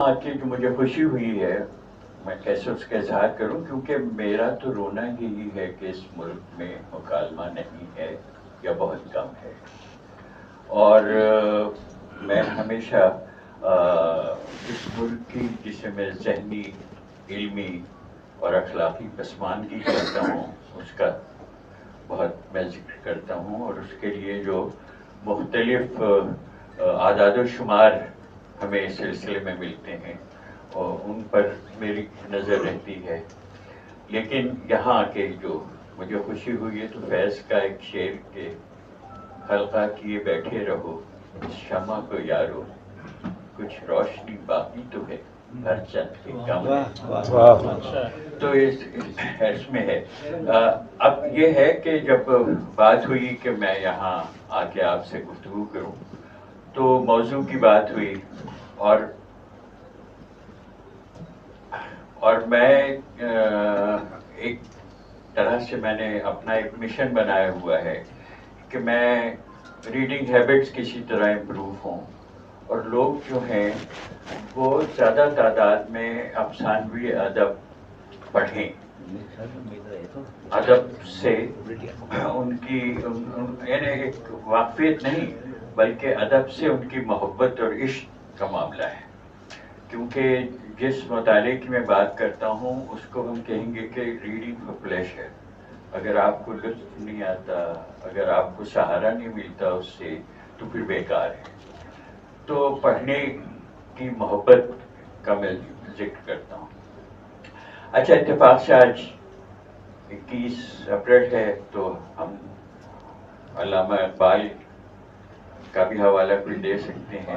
کہ جو مجھے خوشی ہوئی ہے میں کیسے اس کا اظہار کروں، کیونکہ میرا تو رونا یہی ہے کہ اس ملک میں مکالمہ نہیں ہے یا بہت کم ہے، اور میں ہمیشہ اس ملک کی جسے میں ذہنی، علمی اور اخلاقی پسماندگی کرتا ہوں اس کا بہت میں ذکر کرتا ہوں، اور اس کے لیے جو مختلف اعداد و شمار ہمیں اس سلسلے میں ملتے ہیں اور ان پر میری نظر رہتی ہے. لیکن یہاں کے جو مجھے خوشی ہوئی ہے تو فیض کا ایک شعر کے حلقہ کیے بیٹھے رہو اس شمع کو یارو، کچھ روشنی باقی تو ہے ہر چند کے کم ہے. تو اس میں ہے. اب یہ ہے کہ جب بات ہوئی کہ میں یہاں آ کے آپ سے گفتگو کروں تو موضوع کی بات ہوئی، اور میں ایک طرح سے میں نے اپنا ایک مشن بنایا ہوا ہے کہ میں ریڈنگ ہیبٹس کسی طرح امپروو ہوں، اور لوگ جو ہیں وہ زیادہ تعداد میں افسانوی ادب پڑھیں، ادب سے ان کی یعنی ایک واقفیت نہیں بلکہ ادب سے ان کی محبت اور عشق کا معاملہ ہے. کیونکہ جس مطالعے کی میں بات کرتا ہوں اس کو ہم کہیں گے کہ ریڈنگ فار پلیشر. اگر آپ کو لطف نہیں آتا، اگر آپ کو سہارا نہیں ملتا اس سے تو پھر بیکار ہے. تو پڑھنے کی محبت کا میں ذکر کرتا ہوں. اچھا، اتفاق سے آج 21 اپریل ہے تو ہم علامہ اقبال کا بھی حوالہ کوئی دے سکتے ہیں،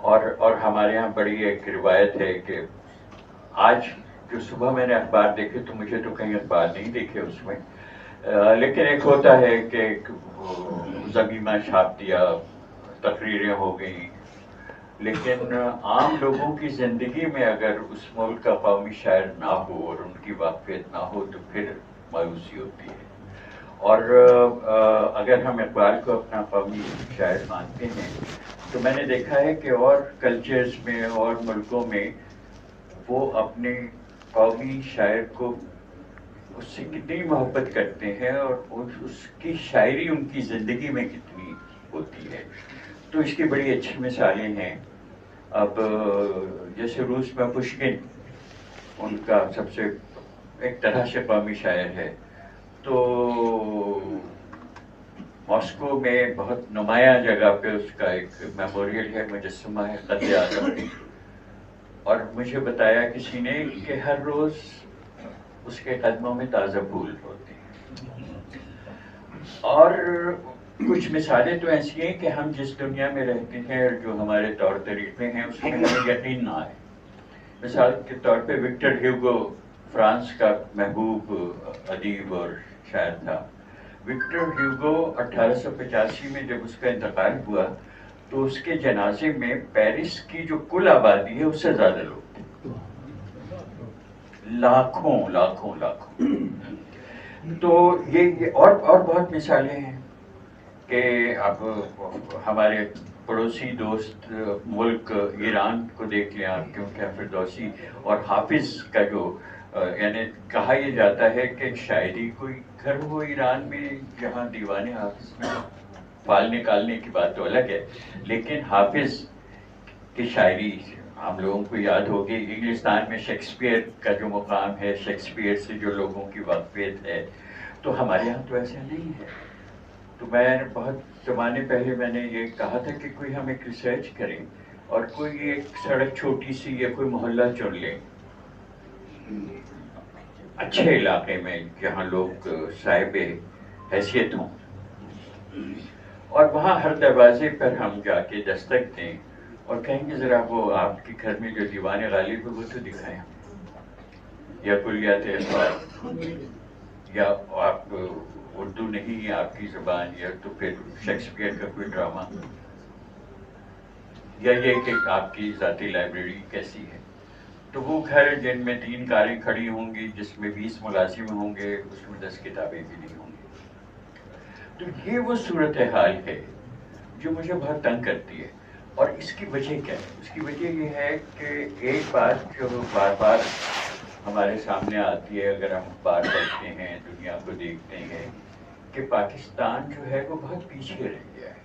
اور ہمارے یہاں بڑی ایک روایت ہے کہ آج جو صبح میں نے اخبار دیکھے تو مجھے تو کہیں اخبار نہیں دیکھے اس میں، لیکن ایک ہوتا ہے کہ ضمیمہ چھاپ دیا، تقریریں ہو گئیں، لیکن عام لوگوں کی زندگی میں اگر اس ملک کا قومی شاعر نہ ہو اور ان کی واقفیت نہ ہو تو پھر مایوسی ہوتی ہے. اور اگر ہم اقبال کو اپنا قومی شاعر مانتے ہیں تو میں نے دیکھا ہے کہ اور کلچرز میں اور ملکوں میں وہ اپنے قومی شاعر کو اس سے کتنی محبت کرتے ہیں اور اس کی شاعری ان کی زندگی میں کتنی ہوتی ہے. تو اس کی بڑی اچھی مثالیں ہیں. اب جیسے روس میں پشکن ان کا سب سے ایک طرح سے قومی شاعر ہے، تو ماسکو میں بہت نمایاں جگہ پہ اس کا ایک میموریل ہے، مجسمہ ہے قد اعظم، اور مجھے بتایا کسی نے کہ ہر روز اس کے قدموں میں تازہ پھول ہوتے ہیں. اور کچھ مثالیں تو ایسی ہیں کہ ہم جس دنیا میں رہتے ہیں اور جو ہمارے طور طریقے ہیں اس میں ہمیں یقین نہ آئے. مثال کے طور پہ وکٹر ہیوگو فرانس کا محبوب ادیب اور شاعر تھا. وکٹر ہیوگو 1885 میں جب اس کا انتقال ہوا تو اس کے جنازے میں پیرس کی جو کل آبادی ہے اس سے زیادہ لوگ تھے، لاکھوں لاکھوں لاکھوں. تو یہ اور بہت مثالیں ہیں کہ اب ہمارے پڑوسی دوست ملک ایران کو دیکھ لیں آپ، کیونکہ فردوسی اور حافظ کا جو یعنی کہا یہ جاتا ہے کہ شاعری کوئی گھر ہو ایران میں جہاں دیوانے حافظ میں پال نکالنے کی بات تو الگ ہے، لیکن حافظ کی شاعری ہم لوگوں کو یاد ہوگی. انگلستان میں شیکسپیئر کا جو مقام ہے، شیکسپیئر سے جو لوگوں کی واقفیت ہے، تو ہمارے یہاں تو ایسا نہیں ہے. تو میں بہت زمانے پہلے میں نے یہ کہا تھا کہ کوئی ہم ایک ریسرچ کریں اور کوئی ایک سڑک چھوٹی سی یا کوئی محلہ چن لیں اچھے علاقے میں جہاں لوگ صاحب حیثیت ہوں، اور وہاں ہر دروازے پر ہم جا کے دستک دیں اور کہیں گے ذرا وہ آپ کے گھر میں جو دیوان غالب ہے وہ تو دکھائیں، یا کلیات اخبار، یا آپ اردو نہیں ہے آپ کی زبان، یا تو پھر شیکسپیئر کا کوئی ڈرامہ، یا یہ کہ آپ کی ذاتی لائبریری کیسی ہے. تو وہ گھر جن میں 3 کاریں کھڑی ہوں گی، جس میں 20 ملازم ہوں گے، اس میں 10 کتابیں بھی نہیں ہوں گی. تو یہ وہ صورتحال ہے جو مجھے بہت تنگ کرتی ہے. اور اس کی وجہ کیا ہے؟ اس کی وجہ یہ ہے کہ ایک بات جو بار بار ہمارے سامنے آتی ہے اگر ہم بات کرتے ہیں، دنیا کو دیکھتے ہیں، کہ پاکستان جو ہے وہ بہت پیچھے رہ گیا ہے.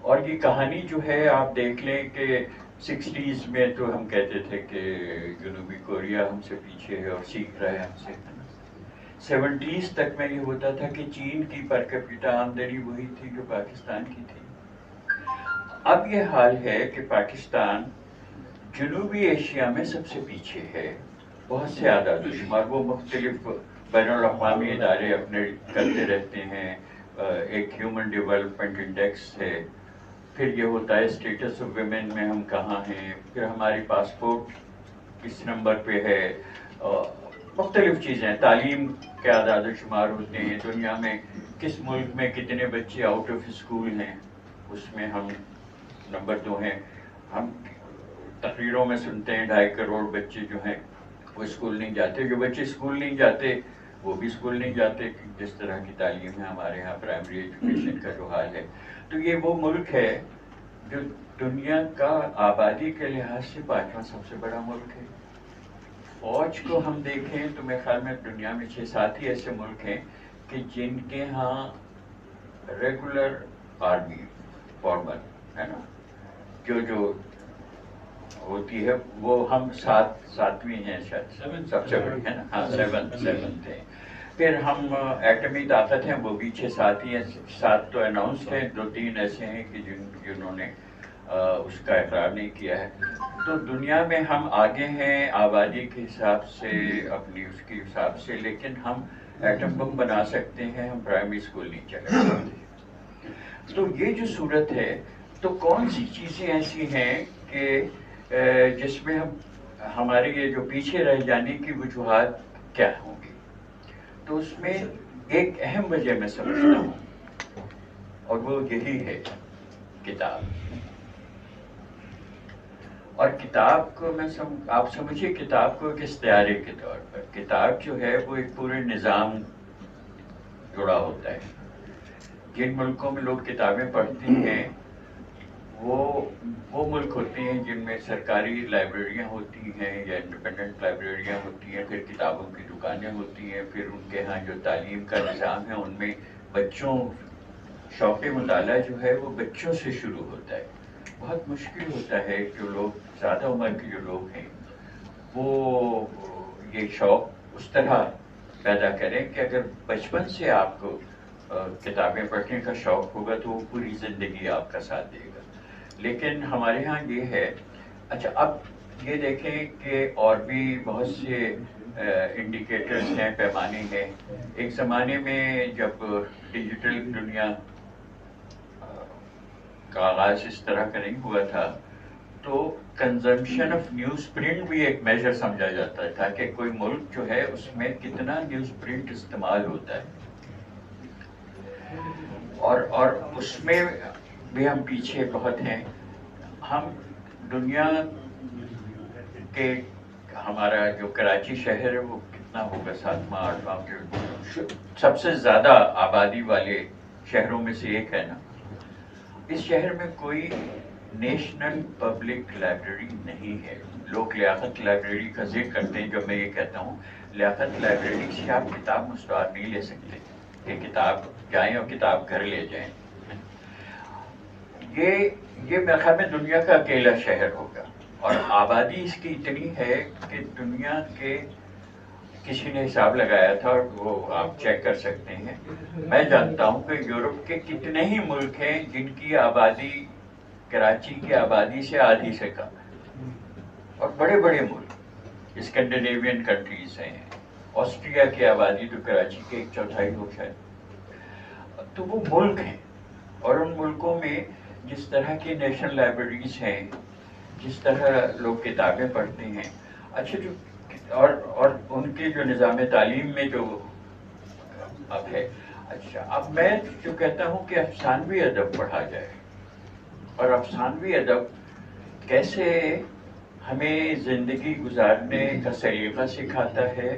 اور یہ کہانی جو ہے آپ دیکھ لیں کہ 60s میں تو ہم کہتے تھے کہ جنوبی کوریا ہم سے پیچھے ہے اور سیکھ رہا ہے ہم سے. 70s تک میں یہ ہوتا تھا کہ چین کی پر کیپیٹا آمدنی وہی تھی جو پاکستان کی تھی. اب یہ حال ہے کہ پاکستان جنوبی ایشیا میں سب سے پیچھے ہے. بہت سے اعداد و شمار وہ مختلف بین الاقوامی ادارے اپنے کرتے رہتے ہیں. ایک ہیومن ڈیولپمنٹ انڈیکس ہے، پھر یہ ہوتا ہے اسٹیٹس آف ویمن میں ہم کہاں ہیں، پھر ہماری پاسپورٹ کس نمبر پہ ہے، مختلف چیزیں، تعلیم کے اعداد و شمار ہوتے ہیں، دنیا میں کس ملک میں کتنے بچے آؤٹ آف اسکول ہیں اس میں ہم نمبر 2 ہیں. ہم تقریروں میں سنتے ہیں 2.5 کروڑ بچے جو ہیں وہ اسکول نہیں جاتے. جو بچے اسکول نہیں جاتے وہ بھی اسکول نہیں جاتے. جس طرح کی تعلیم ہے ہمارے ہاں پرائمری ایجوکیشن کا جو حال ہے، تو یہ وہ ملک ہے جو دنیا کا آبادی کے لحاظ سے 5واں سب سے بڑا ملک ہے. فوج کو ہم دیکھیں تو میرے خیال میں دنیا میں 6-7 ہی ایسے ملک ہیں کہ جن کے ہاں ریگولر آرمی فارمر ہے نا، جو ہوتی ہے وہ ہم 7ویں ہیں شاید، سب سے بڑی ہے نا، ہاں 7 تھے. پھر ہم ایٹمی طاقت ہیں وہ بھی 6-7 ہی ہیں. 7 تو اناؤنسڈ ہیں، 2-3 ایسے ہیں کہ جنہوں نے اس کا اقرار نہیں کیا ہے. تو دنیا میں ہم آگے ہیں آبادی کے حساب سے، اپنی اس کے حساب سے، لیکن ہم ایٹم بم بنا سکتے ہیں، ہم پرائمری اسکول نہیں چلا سکتے. تو یہ جو صورت ہے، تو کون سی چیزیں ایسی ہیں کہ جس میں ہمارے یہ جو پیچھے رہ جانے کی وجوہات کیا ہوں گی؟ تو اس میں ایک اہم وجہ میں سمجھتا ہوں اور وہ یہی ہے کتاب. اور کتاب کو آپ سمجھیے کتاب کو ایک استعارے کے طور پر، کتاب جو ہے وہ ایک پورے نظام جڑا ہوتا ہے. جن ملکوں میں لوگ کتابیں پڑھتے ہیں وہ ملک ہوتے ہیں جن میں سرکاری لائبریریاں ہوتی ہیں یا انڈیپینڈنٹ لائبریریاں ہوتی ہیں، پھر کتابوں کی دکانیں ہوتی ہیں، پھر ان کے ہاں جو تعلیم کا نظام ہے ان میں بچوں شوق مطالعہ جو ہے وہ بچوں سے شروع ہوتا ہے. بہت مشکل ہوتا ہے جو لوگ زیادہ عمر کے جو لوگ ہیں وہ یہ شوق اس طرح پیدا کریں کہ اگر بچپن سے آپ کو کتابیں پڑھنے کا شوق ہوگا تو وہ پوری زندگی آپ کا ساتھ دے گا. لیکن ہمارے ہاں یہ ہے. اچھا اب یہ دیکھیں کہ اور بھی بہت سے انڈیکیٹرز ہیں، پیمانے ہیں. ایک زمانے میں جب ڈیجیٹل دنیا کا آغاز اس طرح کا نہیں ہوا تھا تو کنزمپشن آف نیوز پرنٹ بھی ایک میجر سمجھا جاتا تھا کہ کوئی ملک جو ہے اس میں کتنا نیوز پرنٹ استعمال ہوتا ہے. اور اس میں بھی ہم پیچھے بہت ہیں. ہم دنیا کے ہمارا جو کراچی شہر ہے وہ کتنا ہوگا 7واں 8واں سب سے زیادہ آبادی والے شہروں میں سے ایک ہے نا. اس شہر میں کوئی نیشنل پبلک لائبریری نہیں ہے. لوگ لیاقت لائبریری کا ذکر کرتے ہیں. جب میں یہ کہتا ہوں لیاقت لائبریری سے آپ کتاب مستعار نہیں لے سکتے کہ کتاب جائیں اور کتاب گھر لے جائیں. یہ میرے خیال میں دنیا کا اکیلا شہر ہوگا. اور آبادی اس کی اتنی ہے کہ دنیا کے کسی نے حساب لگایا تھا اور وہ آپ چیک کر سکتے ہیں. میں جانتا ہوں کہ یورپ کے کتنے ہی ملک ہیں جن کی آبادی کراچی کی آبادی سے آدھی سے کم ہے. اور بڑے بڑے ملک اسکینڈینیوین کنٹریز ہیں. آسٹریا کی آبادی تو کراچی کے 1/4 ہو شاید. تو وہ ملک ہیں اور ان ملکوں میں جس طرح کی نیشنل لائبریریز ہیں، جس طرح لوگ کتابیں پڑھتے ہیں، اچھا جو اور ان کے جو نظام تعلیم میں جو اب ہے. اچھا اب میں جو کہتا ہوں کہ افسانوی ادب پڑھا جائے، اور افسانوی ادب کیسے ہمیں زندگی گزارنے کا سلیقہ سکھاتا ہے،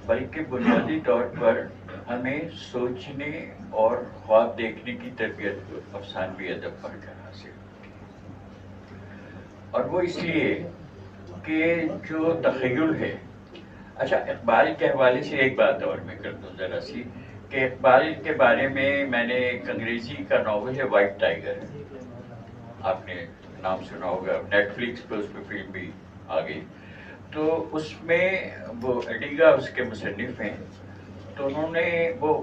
بلکہ بنیادی طور پر ہمیں سوچنے اور خواب دیکھنے کی تربیت افسانوی ادب پڑھ کر حاصل ہوتی ہے. اور وہ اس لیے کہ جو تخیل ہے. اچھا اقبال کے حوالے سے ایک بات اور میں کر دوں ذرا سی کہ اقبال کے بارے میں نے ایک انگریزی کا ناول ہے وائٹ ٹائیگر، آپ نے نام سنا ہوگا، نیٹ فلکس پہ اس پہ فلم بھی آ گئی. تو اس میں وہ ایڈیگا اس کے مصنف ہیں، تو انہوں نے وہ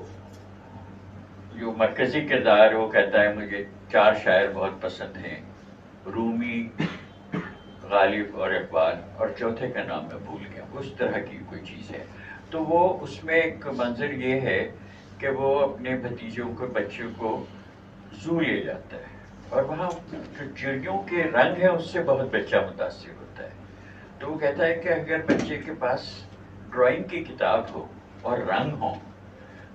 جو مرکزی کردار وہ کہتا ہے مجھے 4 شاعر بہت پسند ہیں، رومی، غالب اور اقبال، اور چوتھے کا نام میں بھول گیا، اس طرح کی کوئی چیز ہے. تو وہ اس میں ایک منظر یہ ہے کہ وہ اپنے بھتیجوں کو بچوں کو زو لے جاتا ہے، اور وہاں جو چڑیوں کے رنگ ہیں اس سے بہت بچہ متاثر ہوتا ہے. تو وہ کہتا ہے کہ اگر بچے کے پاس ڈرائنگ کی کتاب ہو اور رنگ ہوں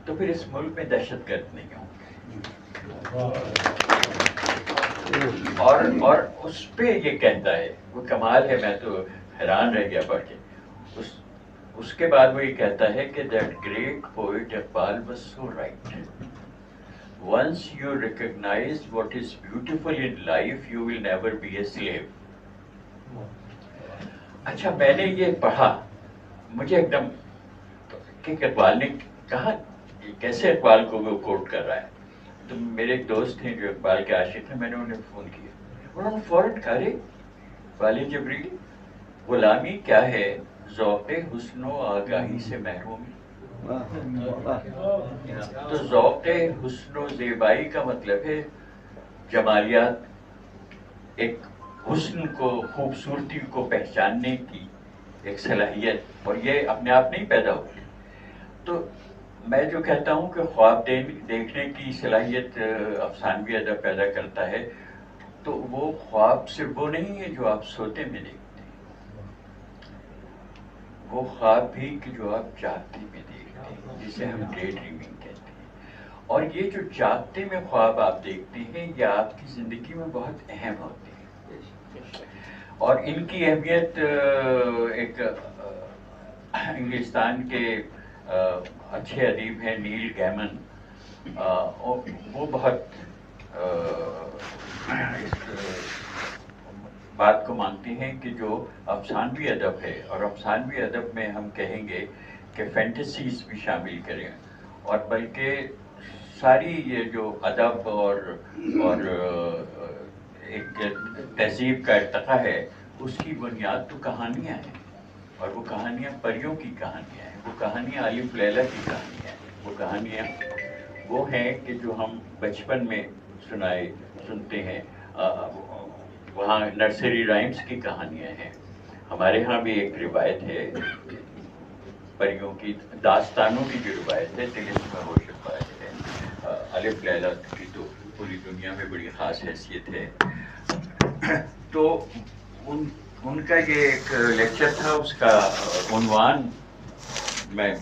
تو پھر اس ملک میں دہشت گرد نہیں ہوں گے. اور اس پہ یہ کہتا ہے، وہ کمال ہے، میں تو حیران رہ گیا پڑھ کے. اس کے بعد وہ یہ کہتا ہے کہ that great poet Iqbal was so right. Once you recognize what is beautiful in life, you will never be a slave. اچھا میں نے یہ پڑھا، مجھے ایک دم کہ اقبال نے کہا کیسے اقبال کو وہ کوٹ کر رہا ہے. تو میرے ایک دوست ہیں جو اقبال کے عاشق ہیں، میں نے انہیں فون کیا، انہوں نے فوراً کہا رے والی جبریل، غلامی کیا ہے ذوق حسن و آگاہی سے محرومی. تو ذوق حسن و زیبائی کا مطلب ہے جمالیات، ایک حسن کو، خوبصورتی کو پہچاننے کی ایک صلاحیت، اور یہ اپنے آپ نہیں پیدا ہوتی. تو میں جو کہتا ہوں کہ خواب دیکھنے کی صلاحیت افسانوی ادب پیدا کرتا ہے، تو وہ خواب صرف وہ نہیں ہے جو آپ سوتے میں دیکھتے ہیں، وہ خواب بھی کہ جو آپ جاگتے میں دیکھتے ہیں، جسے ہم ڈے ڈریمنگ کہتے ہیں. اور یہ جو جاگتے میں خواب آپ دیکھتے ہیں یہ آپ کی زندگی میں بہت اہم ہوتے ہیں. اور ان کی اہمیت ایک انگلستان کے اچھے ادیب ہیں نیل گیمن، وہ بہت اس بات کو مانتے ہیں کہ جو افسانوی ادب ہے، اور افسانوی ادب میں ہم کہیں گے کہ فینٹیسیز بھی شامل کریں، اور بلکہ ساری یہ جو ادب اور ایک تہذیب کا ارتقا ہے اس کی بنیاد تو کہانیاں ہیں، اور وہ کہانیاں پریوں کی کہانیاں ہیں، وہ کہانیاں الف لیلا کی کہانیاں ہیں، وہ کہانیاں وہ ہیں کہ جو ہم بچپن میں سنتے ہیں. وہاں نرسری رائمس کی کہانیاں ہیں. ہمارے ہاں بھی ایک روایت ہے پریوں کی، داستانوں کی جو روایت ہے طلسم روشن ہے، الف لیلا کی تو پوری دنیا میں بڑی خاص حیثیت ہے. تو ان کا یہ ایک لیکچر تھا، اس کا عنوان میں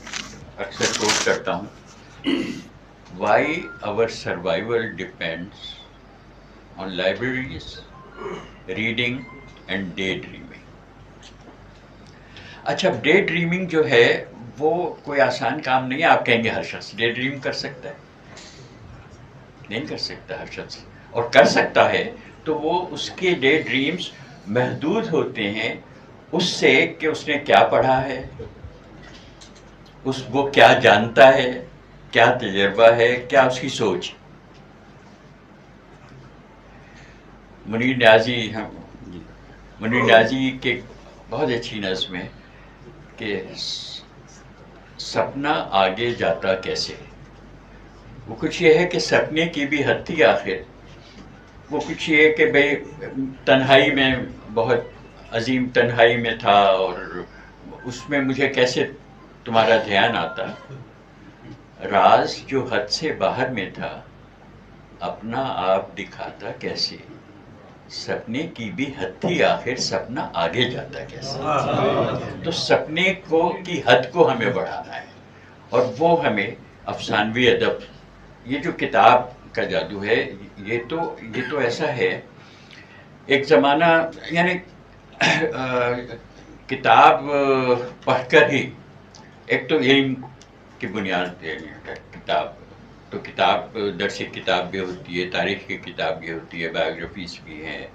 اکثر کوٹ کرتا ہوں، why our survival depends on libraries, reading and daydreaming. اچھا ڈے ڈریمنگ جو ہے وہ کوئی آسان کام نہیں ہے. آپ کہیں گے ہر شخص ڈے ڈریم کر سکتا ہے، نہیں کر سکتا ہر شخص، اور کر سکتا ہے تو وہ اس کے ڈے ڈریمز محدود ہوتے ہیں اس سے کہ اس نے کیا پڑھا ہے، وہ کیا جانتا ہے، کیا تجربہ ہے، کیا اس کی سوچ. منیر نیازی کے بہت اچھی نظم ہے کہ سپنا آگے جاتا کیسے. وہ کچھ یہ ہے کہ سپنے کی بھی حد تھی آخر، وہ کچھ یہ کہ بھئی تنہائی میں، بہت عظیم تنہائی میں تھا، اور اس میں مجھے کیسے تمہارا دھیان آتا، راز جو حد سے باہر میں تھا اپنا آپ دکھاتا کیسے. سپنے کی بھی حد تھی آخر، سپنا آگے جاتا کیسے. تو سپنے کی حد کو ہمیں بڑھانا ہے، اور وہ ہمیں افسانوی ادب، یہ جو کتاب کا جادو ہے، یہ تو ایسا ہے. ایک زمانہ یعنی کتاب پڑھ کر ہی ایک تو علم کی بنیاد کتاب، تو کتاب درس کتاب بھی ہوتی ہے، تاریخ کی کتاب بھی ہوتی ہے، بایوگرافیز بھی ہیں،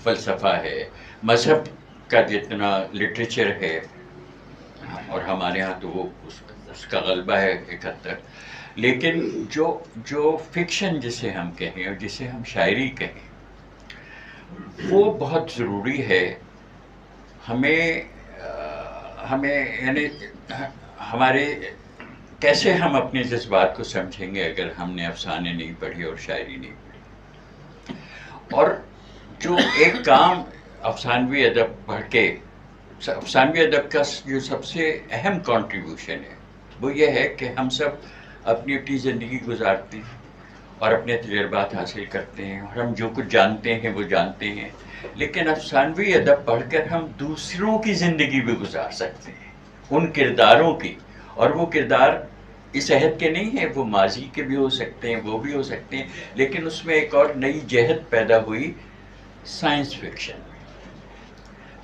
فلسفہ ہے، مذہب کا جتنا لٹریچر ہے، اور ہمارے ہاں تو وہ اس کا غلبہ ہے ایک حد تک، لیکن جو فکشن جسے ہم کہیں اور جسے ہم شاعری کہیں، وہ بہت ضروری ہے ہمیں یعنی ہمارے کیسے ہم اپنے جذبات کو سمجھیں گے اگر ہم نے افسانے نہیں پڑھی اور شاعری نہیں پڑھی. اور جو ایک کام افسانوی ادب پڑھ کے، افسانوی ادب کا جو سب سے اہم کنٹریبیوشن ہے وہ یہ ہے کہ ہم سب اپنی اپنی زندگی گزارتے ہیں اور اپنے تجربات حاصل کرتے ہیں، اور ہم جو کچھ جانتے ہیں وہ جانتے ہیں، لیکن افسانوی ادب پڑھ کر ہم دوسروں کی زندگی بھی گزار سکتے ہیں، ان کرداروں کی. اور وہ کردار اس عہد کے نہیں ہیں، وہ ماضی کے بھی ہو سکتے ہیں، وہ بھی ہو سکتے ہیں، لیکن اس میں ایک اور نئی جہت پیدا ہوئی سائنس فکشن.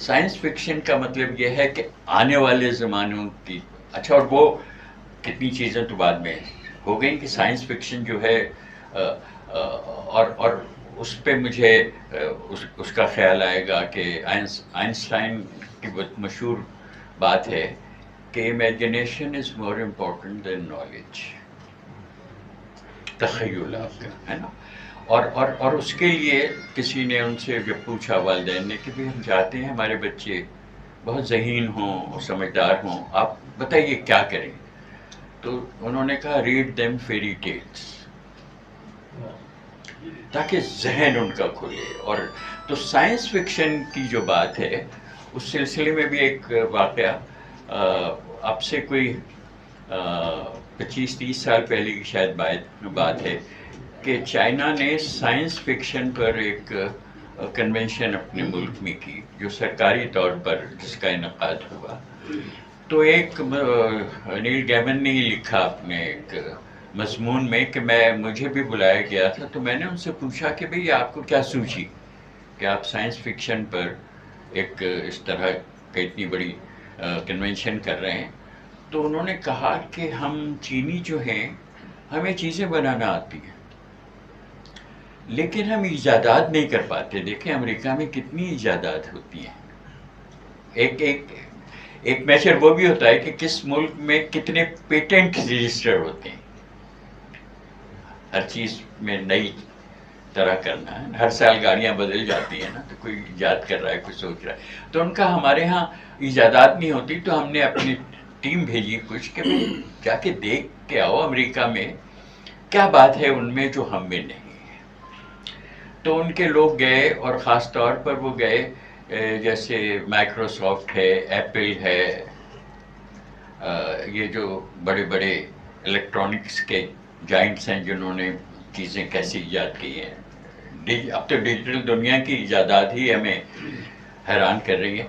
سائنس فکشن کا مطلب یہ ہے کہ آنے والے زمانوں کی، اچھا، اور وہ کتنی چیزیں تو بعد میں ہو گئیں کہ سائنس فکشن جو ہے اور اس پہ مجھے اس کا خیال آئے گا کہ آئنسٹائن کی بہت مشہور بات ہے کہ امیجنیشن از مور امپورٹنٹ دین نالج. تخیل آپ کا ہے نا. اور اس کے لیے کسی نے ان سے جب پوچھا والدین نے کہ ہم چاہتے ہیں ہمارے بچے بہت ذہین ہوں اور سمجھدار ہوں، آپ بتائیے کیا کریں؟ تو انہوں نے کہا ریڈ دیم فیری ٹیلز، تاکہ ذہن ان کا کھلے. اور تو سائنس فکشن کی جو بات ہے اس سلسلے میں بھی ایک واقعہ اب سے کوئی 25-30 سال پہلے کی شاید بات ہے کہ چائنا نے سائنس فکشن پر ایک کنونشن اپنے ملک میں کی جو سرکاری طور پر جس کا انعقاد ہوا. تو ایک نیل گیمن نے لکھا اپنے ایک مضمون میں کہ مجھے بھی بلایا گیا تھا، تو میں نے ان سے پوچھا کہ بھئی آپ کو کیا سوچی کہ آپ سائنس فکشن پر ایک اس طرح کا اتنی بڑی کنونشن کر رہے ہیں. تو انہوں نے کہا کہ ہم چینی جو ہیں ہمیں چیزیں بنانا آتی ہیں لیکن ہم ایجادات نہیں کر پاتے. دیکھیں امریکہ میں کتنی ایجادات ہوتی ہیں، ایک میچر وہ بھی ہوتا ہے کہ کس ملک میں کتنے پیٹنٹ رجسٹر ہوتے ہیں. ہر چیز میں نئی طرح کرنا ہے، ہر سال گاڑیاں بدل جاتی ہیں نا، تو کوئی ایجاد کر رہا ہے، کوئی سوچ رہا ہے. تو ان کا ہمارے ہاں ایجادات نہیں ہوتی، تو ہم نے اپنی ٹیم بھیجی کچھ کہ جا کے دیکھ کے آؤ امریکہ میں کیا بات ہے ان میں جو ہم میں نہیں ہے. تو ان کے لوگ گئے اور خاص طور پر وہ گئے جیسے مائکروسافٹ ہے، ایپل ہے، یہ جو بڑے بڑے الیکٹرانکس کے جائنٹس ہیں جنہوں نے چیزیں کیسی ایجاد کی ہیں. اب تو ڈیجیٹل دنیا کی ایجادات ہی ہمیں حیران کر رہی ہیں.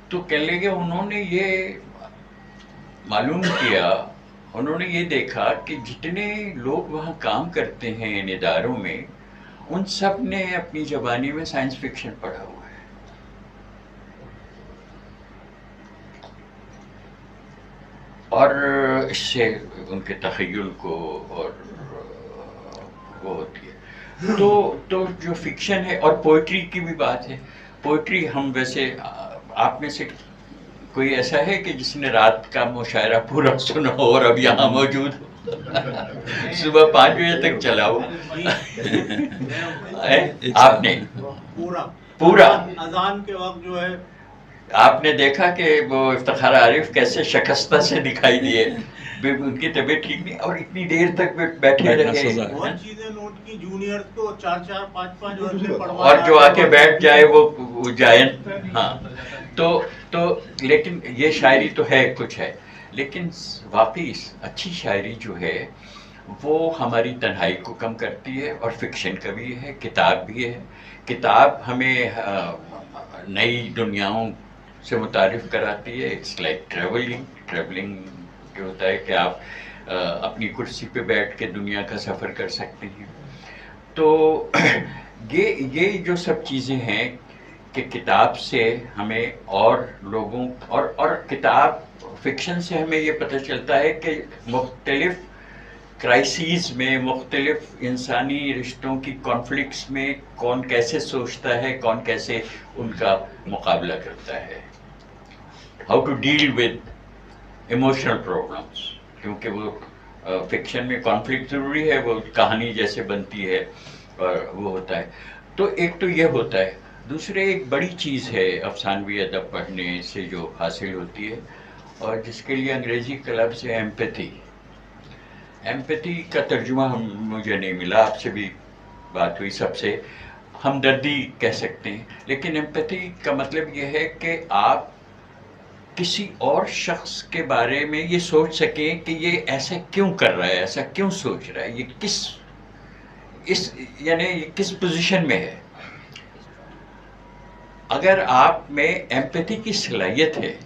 تو کہنے لگے انہوں نے یہ معلوم کیا، انہوں نے یہ دیکھا کہ جتنے لوگ وہاں کام کرتے ہیں ان اداروں میں ان سب نے اپنی زبانی میں سائنس فکشن پڑھا ہوا ہے. اور اس سے ان کے تخیل کو اور وہ ہوتی ہے. تو جو فکشن ہے اور پوئٹری کی بھی بات ہے. پوئٹری ہم ویسے آپ میں سے کوئی ایسا ہے کہ جس نے رات کا مشاعرہ پورا سنا ہو اور اب یہاں موجود ہو؟ صبح 5 بجے تک چلا ہو آپ نے پورا اذان کے وقت جو ہے آپ نے دیکھا کہ وہ افتخار عارف کیسے شکستہ سے دکھائی دیے، ان کی طبیعت ٹھیک نہیں اور اتنی دیر تک بیٹھے رہے. بہت چیزیں نوٹ کی، جونیئر کو 4-4 5-5 گھنٹے پڑھوایا، اور جو آ کے بیٹھ جائے وہ جائے. ہاں تو لیکن یہ شاعری تو ہے کچھ ہے، لیکن واقعی اچھی شاعری جو ہے وہ ہماری تنہائی کو کم کرتی ہے. اور فکشن کا بھی ہے، کتاب بھی ہے. کتاب ہمیں نئی دنیاؤں سے متعارف کراتی ہے. اٹس لائک ٹریولنگ جو ہوتا ہے کہ آپ اپنی کرسی پہ بیٹھ کے دنیا کا سفر کر سکتے ہیں. تو یہ جو سب چیزیں ہیں کہ کتاب سے ہمیں اور لوگوں اور کتاب فکشن سے ہمیں یہ پتہ چلتا ہے کہ مختلف کرائسیز میں، مختلف انسانی رشتوں کی کانفلکٹس میں کون کیسے سوچتا ہے، کون کیسے ان کا مقابلہ کرتا ہے. How to deal with emotional problems, کیونکہ وہ فکشن میں کانفلکٹ ضروری ہے، وہ کہانی جیسے بنتی ہے اور وہ ہوتا ہے. تو ایک تو یہ ہوتا ہے. دوسرے ایک بڑی چیز ہے افسانوی ادب پڑھنے سے جو حاصل ہوتی ہے، اور جس کے لیے انگریزی کا لفظ ہے ایمپیتھی. ایمپیتھی کا ترجمہ مجھے نہیں ملا، آپ سے بھی بات ہوئی سب سے، ہمدردی کہہ سکتے ہیں، لیکن ایمپیتھی کا مطلب یہ ہے کہ آپ کسی اور شخص کے بارے میں یہ سوچ سکیں کہ یہ ایسا کیوں کر رہا ہے، ایسا کیوں سوچ رہا ہے، یہ یعنی کس پوزیشن میں ہے. اگر آپ میں ایمپیتھی کی صلاحیت ہے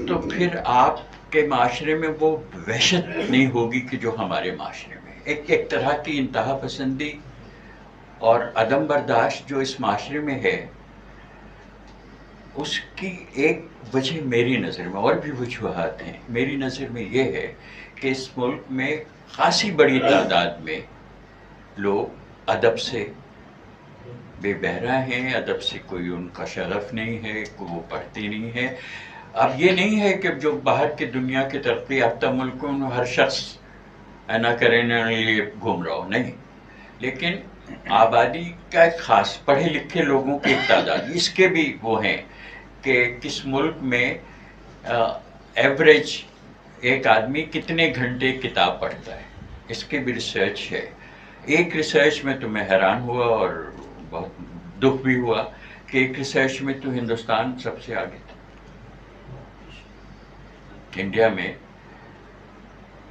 تو پھر آپ کے معاشرے میں وہ وحشت نہیں ہوگی کہ جو ہمارے معاشرے میں ایک طرح کی انتہا پسندی اور عدم برداشت جو اس معاشرے میں ہے. اس کی ایک وجہ میری نظر میں، اور بھی وجوہات ہیں، میری نظر میں یہ ہے کہ اس ملک میں خاصی بڑی تعداد میں لوگ ادب سے بے بہرا ہیں، ادب سے کوئی ان کا شغف نہیں ہے، وہ پڑھتے نہیں ہیں. اب یہ نہیں ہے کہ جو باہر کی دنیا کے ترقی یافتہ ملکوں میں ہر شخص اینا کرنے لیے گھوم رہا ہو، نہیں، لیکن آبادی کا ایک خاص پڑھے لکھے لوگوں کی ایک تعداد، اس کے بھی وہ ہیں کہ کس ملک میں ایوریج ایک آدمی کتنے گھنٹے کتاب پڑھتا ہے، اس کے بھی ریسرچ ہے. ایک ریسرچ میں تو میں حیران ہوا اور بہت دکھ بھی ہوا کہ ایک ریسرچ میں تو ہندوستان سب سے آگے تھا. انڈیا میں،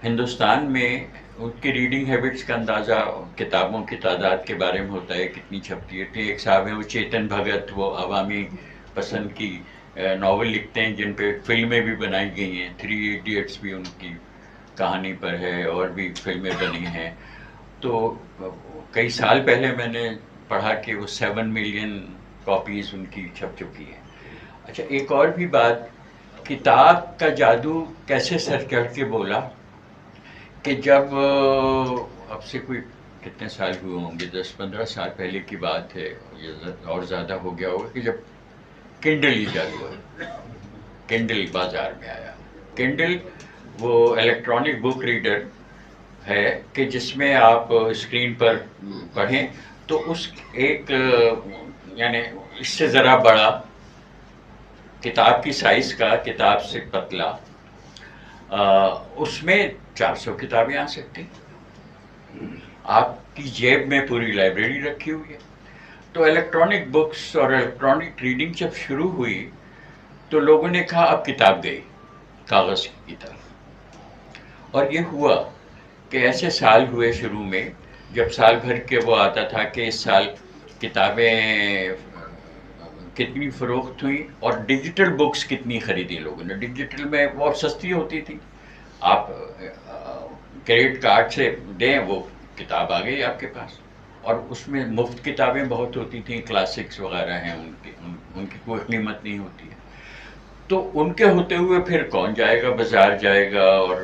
ہندوستان میں ان کی ریڈنگ ہیبٹس کا اندازہ کتابوں کی تعداد کے بارے میں ہوتا ہے، کتنی چھپتی ہے. ایک صاحب ہیں وہ چیتن بھگت، وہ عوامی پسند کی ناول لکھتے ہیں جن پہ فلمیں بھی بنائی گئی ہیں. 3 ایڈیٹس بھی ان کی کہانی پر ہے، اور بھی فلمیں بنی ہیں. تو کئی سال پہلے میں نے پڑھا کہ وہ 7 ملین کاپیز ان کی چھپ چکی ہیں. اچھا، ایک اور بھی بات، کتاب کا جادو کیسے سر چڑھ کے بولا کہ جب اب سے کوئی کتنے سال ہوئے ہوں گے، 10-15 سال پہلے کی بات ہے، یہ اور زیادہ ہو گیا ہوگا، کہ جب کنڈل ایجاد ہوا، کنڈل بازار میں آیا. کنڈل وہ الیکٹرانک بک ریڈر ہے کہ جس میں آپ اسکرین پر پڑھیں تو اس ایک یعنی اس سے ذرا بڑا کتاب کی سائز کا، کتاب سے پتلا، اس میں 400 کتابیں آ سکتی. آپ کی جیب میں پوری لائبریری رکھی ہوئی ہے. تو الیکٹرانک بکس اور الیکٹرانک ریڈنگ جب شروع ہوئی تو لوگوں نے کہا اب کتاب گئی کاغذ کی طرف. اور یہ ہوا کہ ایسے سال ہوئے شروع میں جب سال بھر کے وہ آتا تھا کہ اس سال کتابیں کتنی فروخت ہوئی اور ڈیجیٹل بکس کتنی خریدی لوگوں نے. ڈیجیٹل میں بہت سستی ہوتی تھی، آپ کریڈٹ کارڈ سے دیں وہ کتاب آ گئی آپ کے پاس. اور اس میں مفت کتابیں بہت ہوتی تھیں، کلاسکس وغیرہ ہیں، ان کی کوئی قیمت نہیں ہوتی ہے. تو ان کے ہوتے ہوئے پھر کون جائے گا بازار، جائے گا اور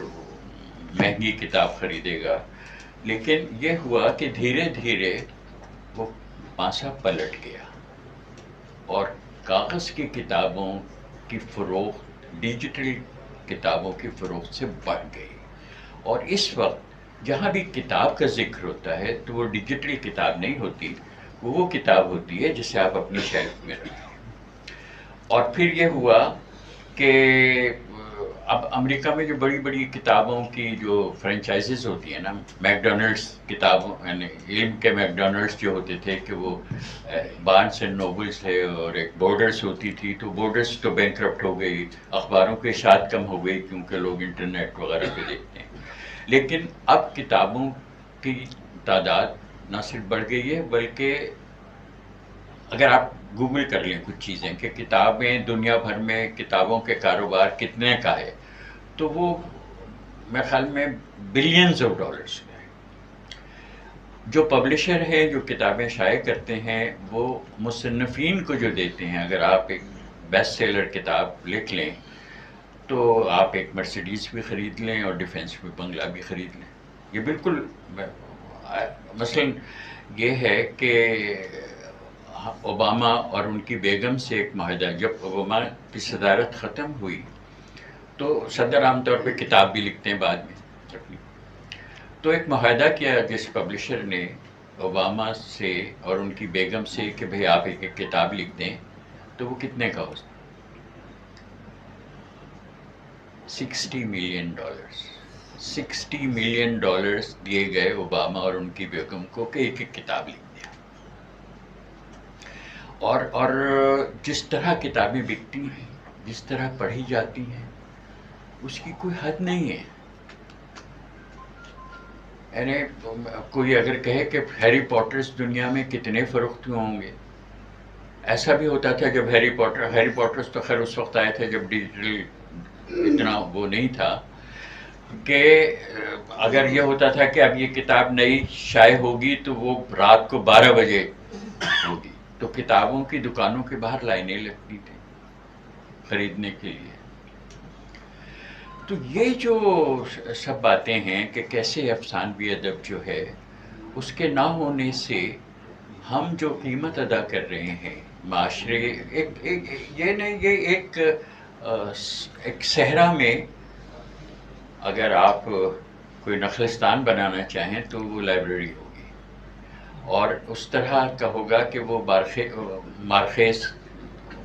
مہنگی کتاب خریدے گا. لیکن یہ ہوا کہ دھیرے دھیرے وہ پانسا پلٹ گیا اور کاغذ کی کتابوں کی فروخت ڈیجیٹل کتابوں کی فروخت سے بڑھ گئی. اور اس وقت جہاں بھی کتاب کا ذکر ہوتا ہے تو وہ ڈیجیٹل کتاب نہیں ہوتی، وہ کتاب ہوتی ہے جسے آپ اپنی شیلف میں رکھیں. اور پھر یہ ہوا کہ اب امریکہ میں جو بڑی بڑی کتابوں کی جو فرنچائزز ہوتی ہیں نا، میک ڈونلڈس کتابوں، یعنی علم کے میک ڈونلڈس جو ہوتے تھے کہ وہ بارنس اینڈ نوبلس ہے، اور ایک بورڈرس ہوتی تھی، تو بورڈرس تو بینکرپٹ ہو گئی، اخباروں کی اشاعت کم ہو گئی کیونکہ لوگ انٹرنیٹ وغیرہ پہ دیکھتے ہیں. لیکن اب کتابوں کی تعداد نہ صرف بڑھ گئی ہے بلکہ اگر آپ گوگل کر لیں کچھ چیزیں کہ کتابیں دنیا بھر میں کتابوں کے کاروبار کتنے کا ہے، تو وہ میرے خیال میں بلینز آف ڈالرز کا ہے. جو پبلشر ہیں جو کتابیں شائع کرتے ہیں وہ مصنفین کو جو دیتے ہیں، اگر آپ ایک بیسٹ سیلر کتاب لکھ لیں تو آپ ایک مرسیڈیز بھی خرید لیں اور ڈیفینس میں بنگلہ بھی خرید لیں. یہ بالکل مثلاً یہ ہے کہ اوباما اور ان کی بیگم سے ایک معاہدہ، جب اوباما کی صدارت ختم ہوئی تو صدر عام طور پہ کتاب بھی لکھتے ہیں بعد میں اپنی، تو ایک معاہدہ کیا جس پبلشر نے اوباما سے اور ان کی بیگم سے کہ بھئی آپ ایک ایک کتاب لکھ دیں، تو وہ کتنے کا ہو؟ $60 ملین، $60 ملین دیے گئے اوباما اور ان کی بیگم کو کہ ایک ایک کتاب لکھ دیں. اور جس طرح کتابیں بکتی ہیں، جس طرح پڑھی جاتی ہیں، اس کی کوئی حد نہیں ہے. یعنی کوئی اگر کہے کہ ہیری پوٹرز دنیا میں کتنے فروخت ہوئے ہوں گے، ایسا بھی ہوتا تھا جب ہیری پوٹرز تو خیر اس وقت آئے تھے جب ڈیجیٹل اتنا وہ نہیں تھا، کہ اگر یہ ہوتا تھا کہ اب یہ کتاب نئی شائع ہوگی تو وہ رات کو 12 بجے ہوگی، تو کتابوں کی دکانوں کے باہر لائنیں لگتی تھیں خریدنے کے لیے. تو یہ جو سب باتیں ہیں کہ کیسے افسانوی ادب جو ہے اس کے نہ ہونے سے ہم جو قیمت ادا کر رہے ہیں معاشرے، یہ نہیں، یہ ایک صحرا میں اگر آپ کوئی نخلستان بنانا چاہیں تو وہ لائبریری ہوگی، اور اس طرح کا ہوگا کہ وہ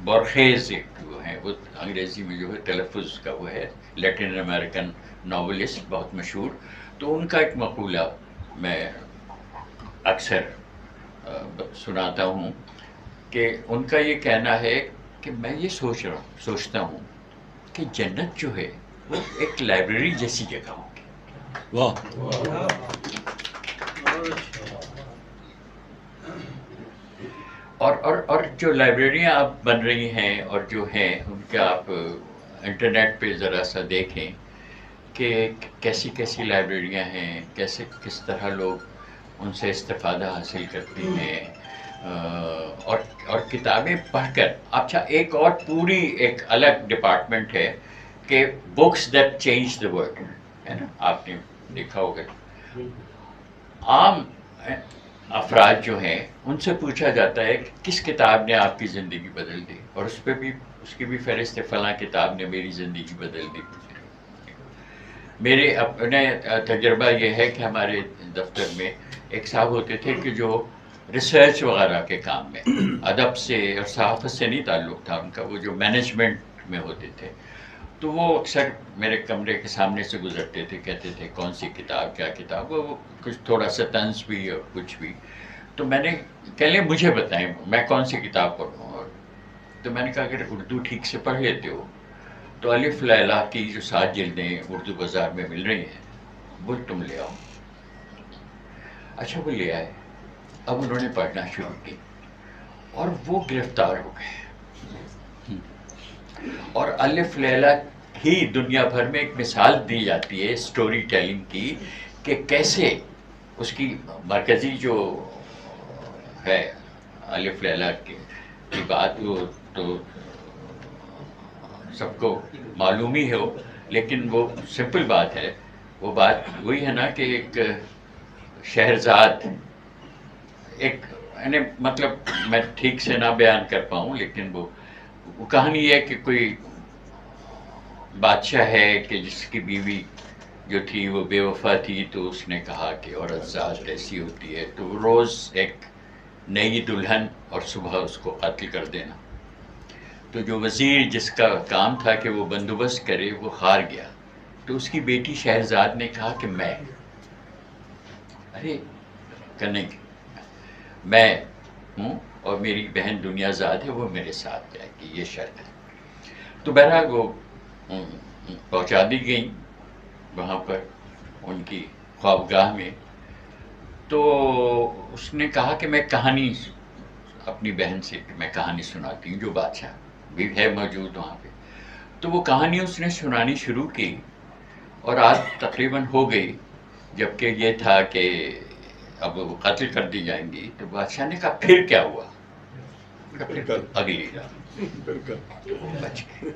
بورخیز جو ہیں، وہ انگریزی میں جو ہے تلفظ کا وہ ہے، لیٹن امریکن ناولسٹ بہت مشہور، تو ان کا ایک مقولہ میں اکثر سناتا ہوں کہ ان کا یہ کہنا ہے کہ میں یہ سوچتا ہوں کہ جنت جو ہے وہ ایک لائبریری جیسی جگہ ہوگی. واہ، اور جو لائبریریاں اب بن رہی ہیں اور جو ہیں ان کے آپ انٹرنیٹ پہ ذرا سا دیکھیں کہ کیسی کیسی لائبریریاں ہیں، کس طرح لوگ ان سے استفادہ حاصل کرتے ہیں، اور کتابیں پڑھ کر. اچھا، ایک اور پوری ایک الگ ڈپارٹمنٹ ہے کہ books that change the world, ہے نا، آپ نے دیکھا ہوگا. عام افراد جو ہیں ان سے پوچھا جاتا ہے کہ کس کتاب نے آپ کی زندگی بدل دی، اور اس پہ بھی اس کی بھی فہرست ہے، فلاں کتاب نے میری زندگی بدل دی. میرے اپنے تجربہ یہ ہے کہ ہمارے دفتر میں ایک صاحب ہوتے تھے کہ جو ریسرچ وغیرہ کے کام میں، ادب سے اور صحافت سے نہیں تعلق تھا ان کا، وہ جو مینجمنٹ میں ہوتے تھے، تو وہ اکثر میرے کمرے کے سامنے سے گزرتے تھے، کہتے تھے کون سی کتاب، کیا کتاب، وہ کچھ تھوڑا سا طنز بھی اور کچھ بھی. تو میں نے کہہ لیں مجھے بتائیں میں کون سی کتاب پڑھوں، اور تو میں نے کہا اگر اردو ٹھیک سے پڑھ لیتے ہو تو الف لیلا کی جو 7 جلدیں اردو بازار میں مل رہی ہیں وہ تم لے آؤ. اچھا، وہ لے آئے. اب انہوں نے پڑھنا شروع کی اور وہ گرفتار ہو گئے. اور الف لیلا ہی دنیا بھر میں ایک مثال دی جاتی ہے اسٹوری ٹیلنگ کی، کہ کیسے اس کی مرکزی جو ہے الف لیلا کی بات، وہ تو سب کو معلوم ہی ہو، لیکن وہ سمپل بات ہے. وہ بات وہی ہے نا کہ ایک شہرزاد، ایک یعنی مطلب میں ٹھیک سے نہ بیان کر پاؤں، لیکن وہ کہانی یہ ہے کہ کوئی بادشاہ ہے کہ جس کی بیوی جو تھی وہ بے وفا تھی، تو اس نے کہا کہ عورت ذات ایسی ہوتی ہے، تو روز ایک نئی دلہن اور صبح اس کو قتل کر دینا. تو جو وزیر جس کا کام تھا کہ وہ بندوبست کرے وہ ہار گیا، تو اس کی بیٹی شہرزاد نے کہا کہ میں ہوں اور میری بہن دنیا زاد ہے وہ میرے ساتھ جائے گی، یہ شرط ہے. تو بہرحال وہ پہنچا دی گئی وہاں پر ان کی خوابگاہ میں. تو اس نے کہا کہ میں کہانی اپنی بہن سے میں کہانی سناتی ہوں، جو بادشاہ بھی ہے موجود وہاں پہ. تو وہ کہانی اس نے سنانی شروع کی اور آج تقریباً ہو گئی، جبکہ یہ تھا کہ اب وہ قتل کر دی جائیں گی. تو بادشاہ نے کہا پھر کیا ہوا؟ اگلی رات بچ گئے.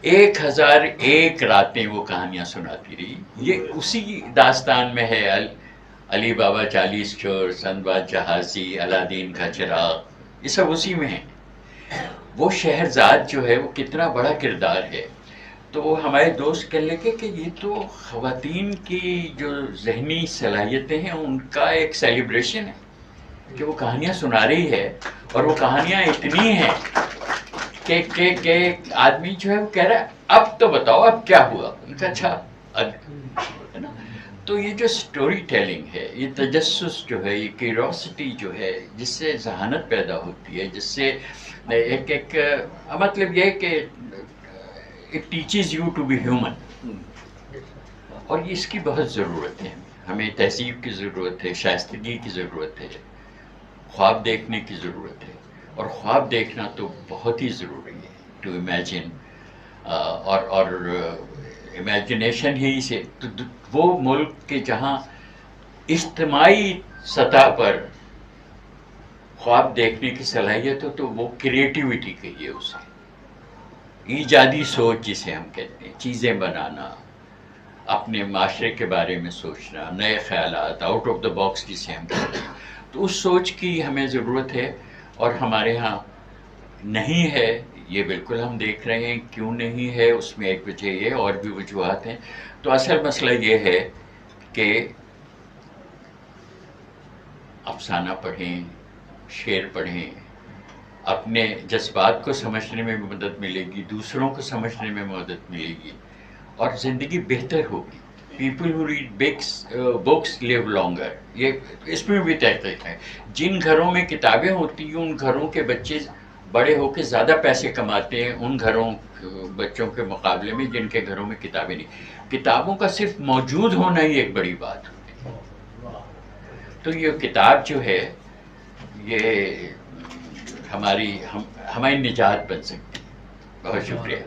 1001 راتیں وہ کہانیاں سناتی رہی. یہ اسی داستان میں ہے. علی بابا 40 چور، سندباد جہازی، الادین کا چراغ، یہ سب اسی میں ہیں. وہ شہرزاد جو ہے وہ کتنا بڑا کردار ہے. تو ہمارے دوست کہنے لگے کہ یہ تو خواتین کی جو ذہنی صلاحیتیں ہیں ان کا ایک سیلیبریشن ہے کہ وہ کہانیاں سنا رہی ہے. اور وہ کہانیاں اتنی ہیں کہ آدمی جو ہے وہ کہہ رہا ہے اب تو بتاؤ اب کیا ہوا. ان کا اچھا ہے نا. تو یہ جو سٹوری ٹیلنگ ہے، یہ تجسس جو ہے، یہ کیوریوسٹی جو ہے، جس سے ذہانت پیدا ہوتی ہے، جس سے ایک مطلب یہ کہ it teaches you to be human. اور اس کی بہت ضرورت ہے. ہمیں تہذیب کی ضرورت ہے، شائستگی کی ضرورت ہے، خواب دیکھنے کی ضرورت ہے. اور خواب دیکھنا تو بہت ہی ضروری ہے ٹو امیجن. اور امیجنیشن ہی سے وہ ملک کے جہاں اجتماعی سطح پر خواب دیکھنے کی صلاحیت ہو تو وہ کریٹیوٹی کہیے اسے، ایجادی سوچ جسے ہم کہتے ہیں، چیزیں بنانا، اپنے معاشرے کے بارے میں سوچنا، نئے خیالات، آؤٹ آف دا باکس جسے ہم کہتے ہیں. تو اس سوچ کی ہمیں ضرورت ہے اور ہمارے ہاں نہیں ہے. یہ بالکل ہم دیکھ رہے ہیں کیوں نہیں ہے. اس میں ایک وجہ یہ، اور بھی وجوہات ہیں. تو اصل مسئلہ یہ ہے کہ افسانہ پڑھیں، شعر پڑھیں، اپنے جذبات کو سمجھنے میں مدد ملے گی، دوسروں کو سمجھنے میں مدد ملے گی، اور زندگی بہتر ہوگی. People who read books live longer. یہ اس میں بھی تحقیق ہے. جن گھروں میں کتابیں ہوتی ہیں ان گھروں کے بچے بڑے ہو کے زیادہ پیسے کماتے ہیں ان گھروں بچوں کے مقابلے میں جن کے گھروں میں کتابیں نہیں. کتابوں کا صرف موجود ہونا ہی ایک بڑی بات ہوتی ہے. تو یہ کتاب جو ہے یہ ہماری نجات بن سکتی ہے. بہت شکریہ.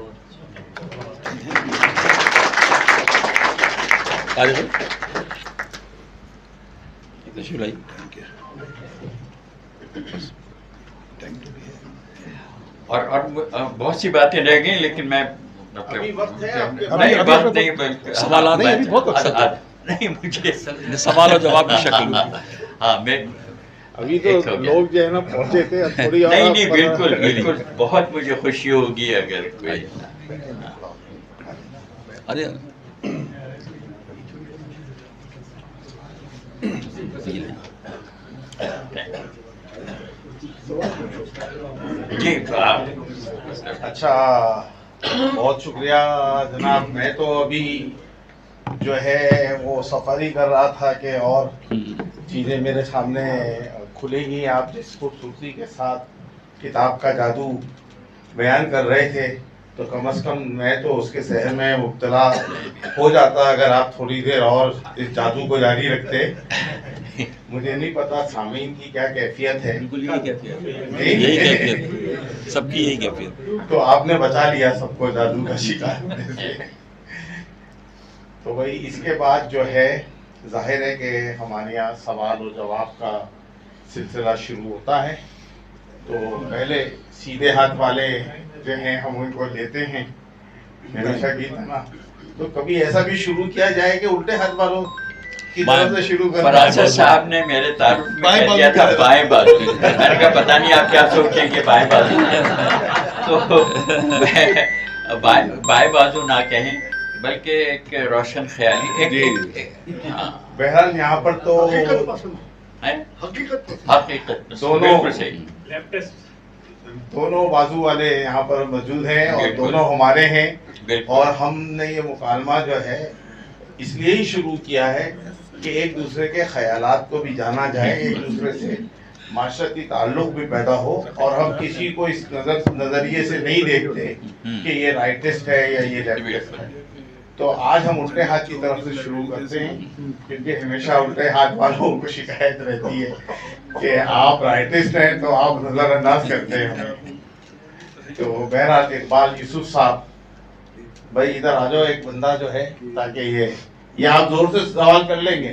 اور بہت سی باتیں رہ گئی لیکن میں ابھی وقت ہے آپ کے نہیں وقت نہیں بلکہ سوالات نہیں مجھے سوال اور جواب کی شکل میں. ہاں میں ابھی تو لوگ جو ہے نا پہنچے تھے، اب تھوڑی اور نہیں بالکل بالکل بہت مجھے خوشی ہوگی اگر کوئی. ارے جی اچھا، بہت شکریہ جناب. میں تو ابھی جو ہے وہ سفر ہی کر رہا تھا کہ اور چیزیں میرے سامنے کھلے گی. آپ جس خوبصورتی کے ساتھ کتاب کا جادو بیان کر رہے تھے تو کم از کم میں تو اس کے سحر میں مبتلا ہو جاتا اگر آپ تھوڑی دیر اور اس جادو کو جاری رکھتے. مجھے نہیں پتا سامعین کی کیا کیفیت ہے. بالکل یہی کیفیت، سب کی یہی کیفیت. تو آپ نے بچا لیا سب کو جادو کا شکار ہونے سے. تو بھائی اس کے بعد جو ہے ظاہر ہے کہ ہمارے یہاں سوال و جواب کا سلسلہ شروع ہوتا ہے. تو پہلے سیدھے ہاتھ والے جو ہیں ہم ان کو لیتے ہیں ہمیشہ کی طرح. تو کبھی ایسا بھی شروع کیا جائے کہ الٹے ہاتھ والوں کی طرف سے شروع کرنا. فراست صاحب نے میرے تعارف میں کہہ دیا تھا بائیں بازو. میں نے کہا پتہ نہیں آپ کیا سوچیں گے بائیں بازو. تو بائیں بازو نہ کہیں بلکہ ایک روشن خیالی. بہرحال یہاں پر تو حقیقت دونوں بازو والے یہاں پر موجود ہیں اور دونوں ہمارے ہیں. اور ہم نے یہ مکالمہ جو ہے اس لیے ہی شروع کیا ہے کہ ایک دوسرے کے خیالات کو بھی جانا جائے، ایک دوسرے سے معاشرتی تعلق بھی پیدا ہو. اور ہم کسی کو اس نظریے سے نہیں دیکھتے کہ یہ رائٹسٹ ہے یا یہ لیفٹسٹ ہے. تو آج ہم الٹے ہاتھ کی طرف سے شروع کرتے ہیں کیونکہ ہمیشہ الٹے ہاتھ والوں کو شکایت رہتی ہے کہ آپ رائٹسٹ ہیں تو آپ نظر انداز کرتے ہیں. تو بہرحال اقبال یوسف صاحب بھائی ادھر آ جاؤ. ایک بندہ جو ہے تاکہ یہ آپ زور سے سوال کر لیں گے.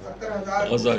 70,000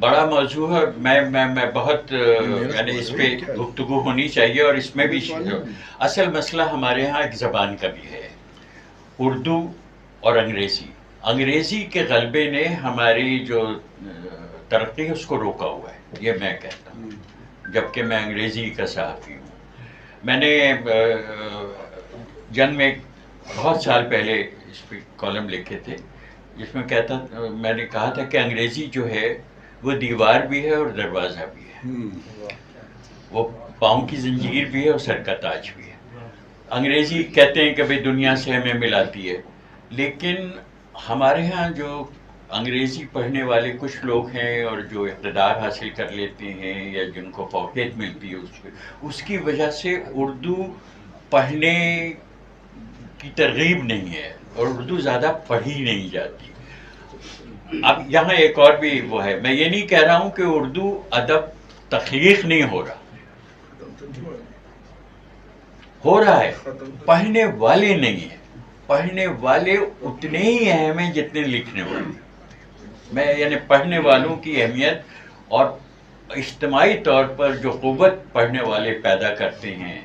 بڑا موضوع ہے. میں بہت یعنی اس پہ گفتگو ہونی چاہیے, اور اس میں بھی اصل مسئلہ ہمارے ہاں ایک زبان کا بھی ہے, اردو اور انگریزی. انگریزی کے غلبے نے ہماری جو ترقی ہے اس کو روکا ہوا ہے, یہ میں کہتا ہوں, جبکہ میں انگریزی کا صحافی ہوں. میں نے جنگ میں بہت سال پہلے اس پہ کالم لکھے تھے, جس میں میں نے کہا تھا کہ انگریزی جو ہے وہ دیوار بھی ہے اور دروازہ بھی ہے, وہ پاؤں کی زنجیر بھی ہے اور سر کا تاج بھی ہے. انگریزی کہتے ہیں کہ بھئی دنیا سے ہمیں ملاتی ہے, لیکن ہمارے ہاں جو انگریزی پڑھنے والے کچھ لوگ ہیں اور جو اقتدار حاصل کر لیتے ہیں یا جن کو فوقیت ملتی ہے اس کی وجہ سے اردو پڑھنے کی ترغیب نہیں ہے, اور اردو زیادہ پڑھی نہیں جاتی. اب یہاں ایک اور بھی وہ ہے, میں یہ نہیں کہہ رہا ہوں کہ اردو ادب تخلیق نہیں ہو رہا ہے, پڑھنے والے نہیں ہیں. پڑھنے والے اتنے ہی اہم ہیں جتنے لکھنے والے. میں یعنی پڑھنے والوں کی اہمیت اور اجتماعی طور پر جو قوت پڑھنے والے پیدا کرتے ہیں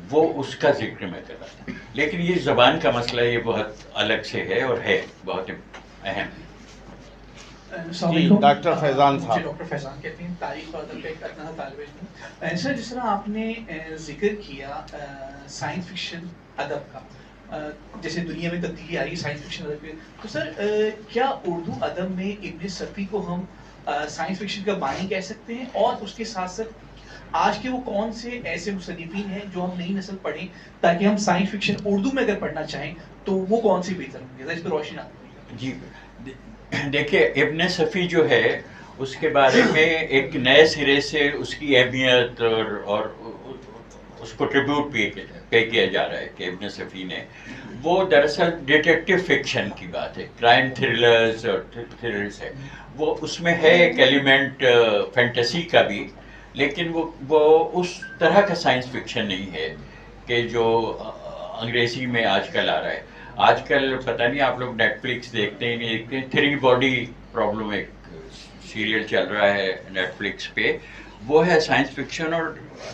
وہ اس کا ذکر میں کر رہا تھا. لیکن یہ زبان کا مسئلہ یہ بہت الگ سے ہے اور ہے بہت اہم. جی ڈاکٹر فیضان صاحب. ڈاکٹر فیضان کہتے ہیں تاریخ اور ادب کا ایک ادنا طالب علم. سر جس طرح آپ نے ذکر کیا سائنس فکشن ادب کا, جیسے دنیا میں تبدیلی آئی سائنس فکشن ادب میں, تو سر کیا اردو ادب میں ابن صفی کو ہم سائنس فکشن کا بانی کہہ سکتے ہیں؟ اور اس کے ساتھ ساتھ آج کے وہ کون سے ایسے مصنفین ہیں جو ہم نئی نسل پڑھیں تاکہ ہم سائنس فکشن اردو میں اگر پڑھنا چاہیں تو وہ کون سی بہتر ہوں گے؟ اس پہ روشنی آپ. جی دیکھیے, ابن صفی جو ہے اس کے بارے میں ایک نئے سرے سے اس کی اہمیت اور اس کو ٹریبیوٹ پے کیا جا رہا ہے کہ ابن صفی نے, وہ دراصل ڈیٹیکٹیو فکشن کی بات ہے, کرائم تھرلرز اور تھرلرز ہے, وہ اس میں ہے ایک ایلیمنٹ فینٹیسی کا بھی, لیکن وہ اس طرح کا سائنس فکشن نہیں ہے کہ جو انگریزی میں آج کل آ رہا ہے. آج کل پتہ نہیں آپ لوگ نیٹ فلکس دیکھتے ہیں نہیں دیکھتے ہیں, 3 باڈی پرابلم ایک سیریل چل رہا ہے نیٹ فلکس پہ, وہ ہے سائنس فکشن. اور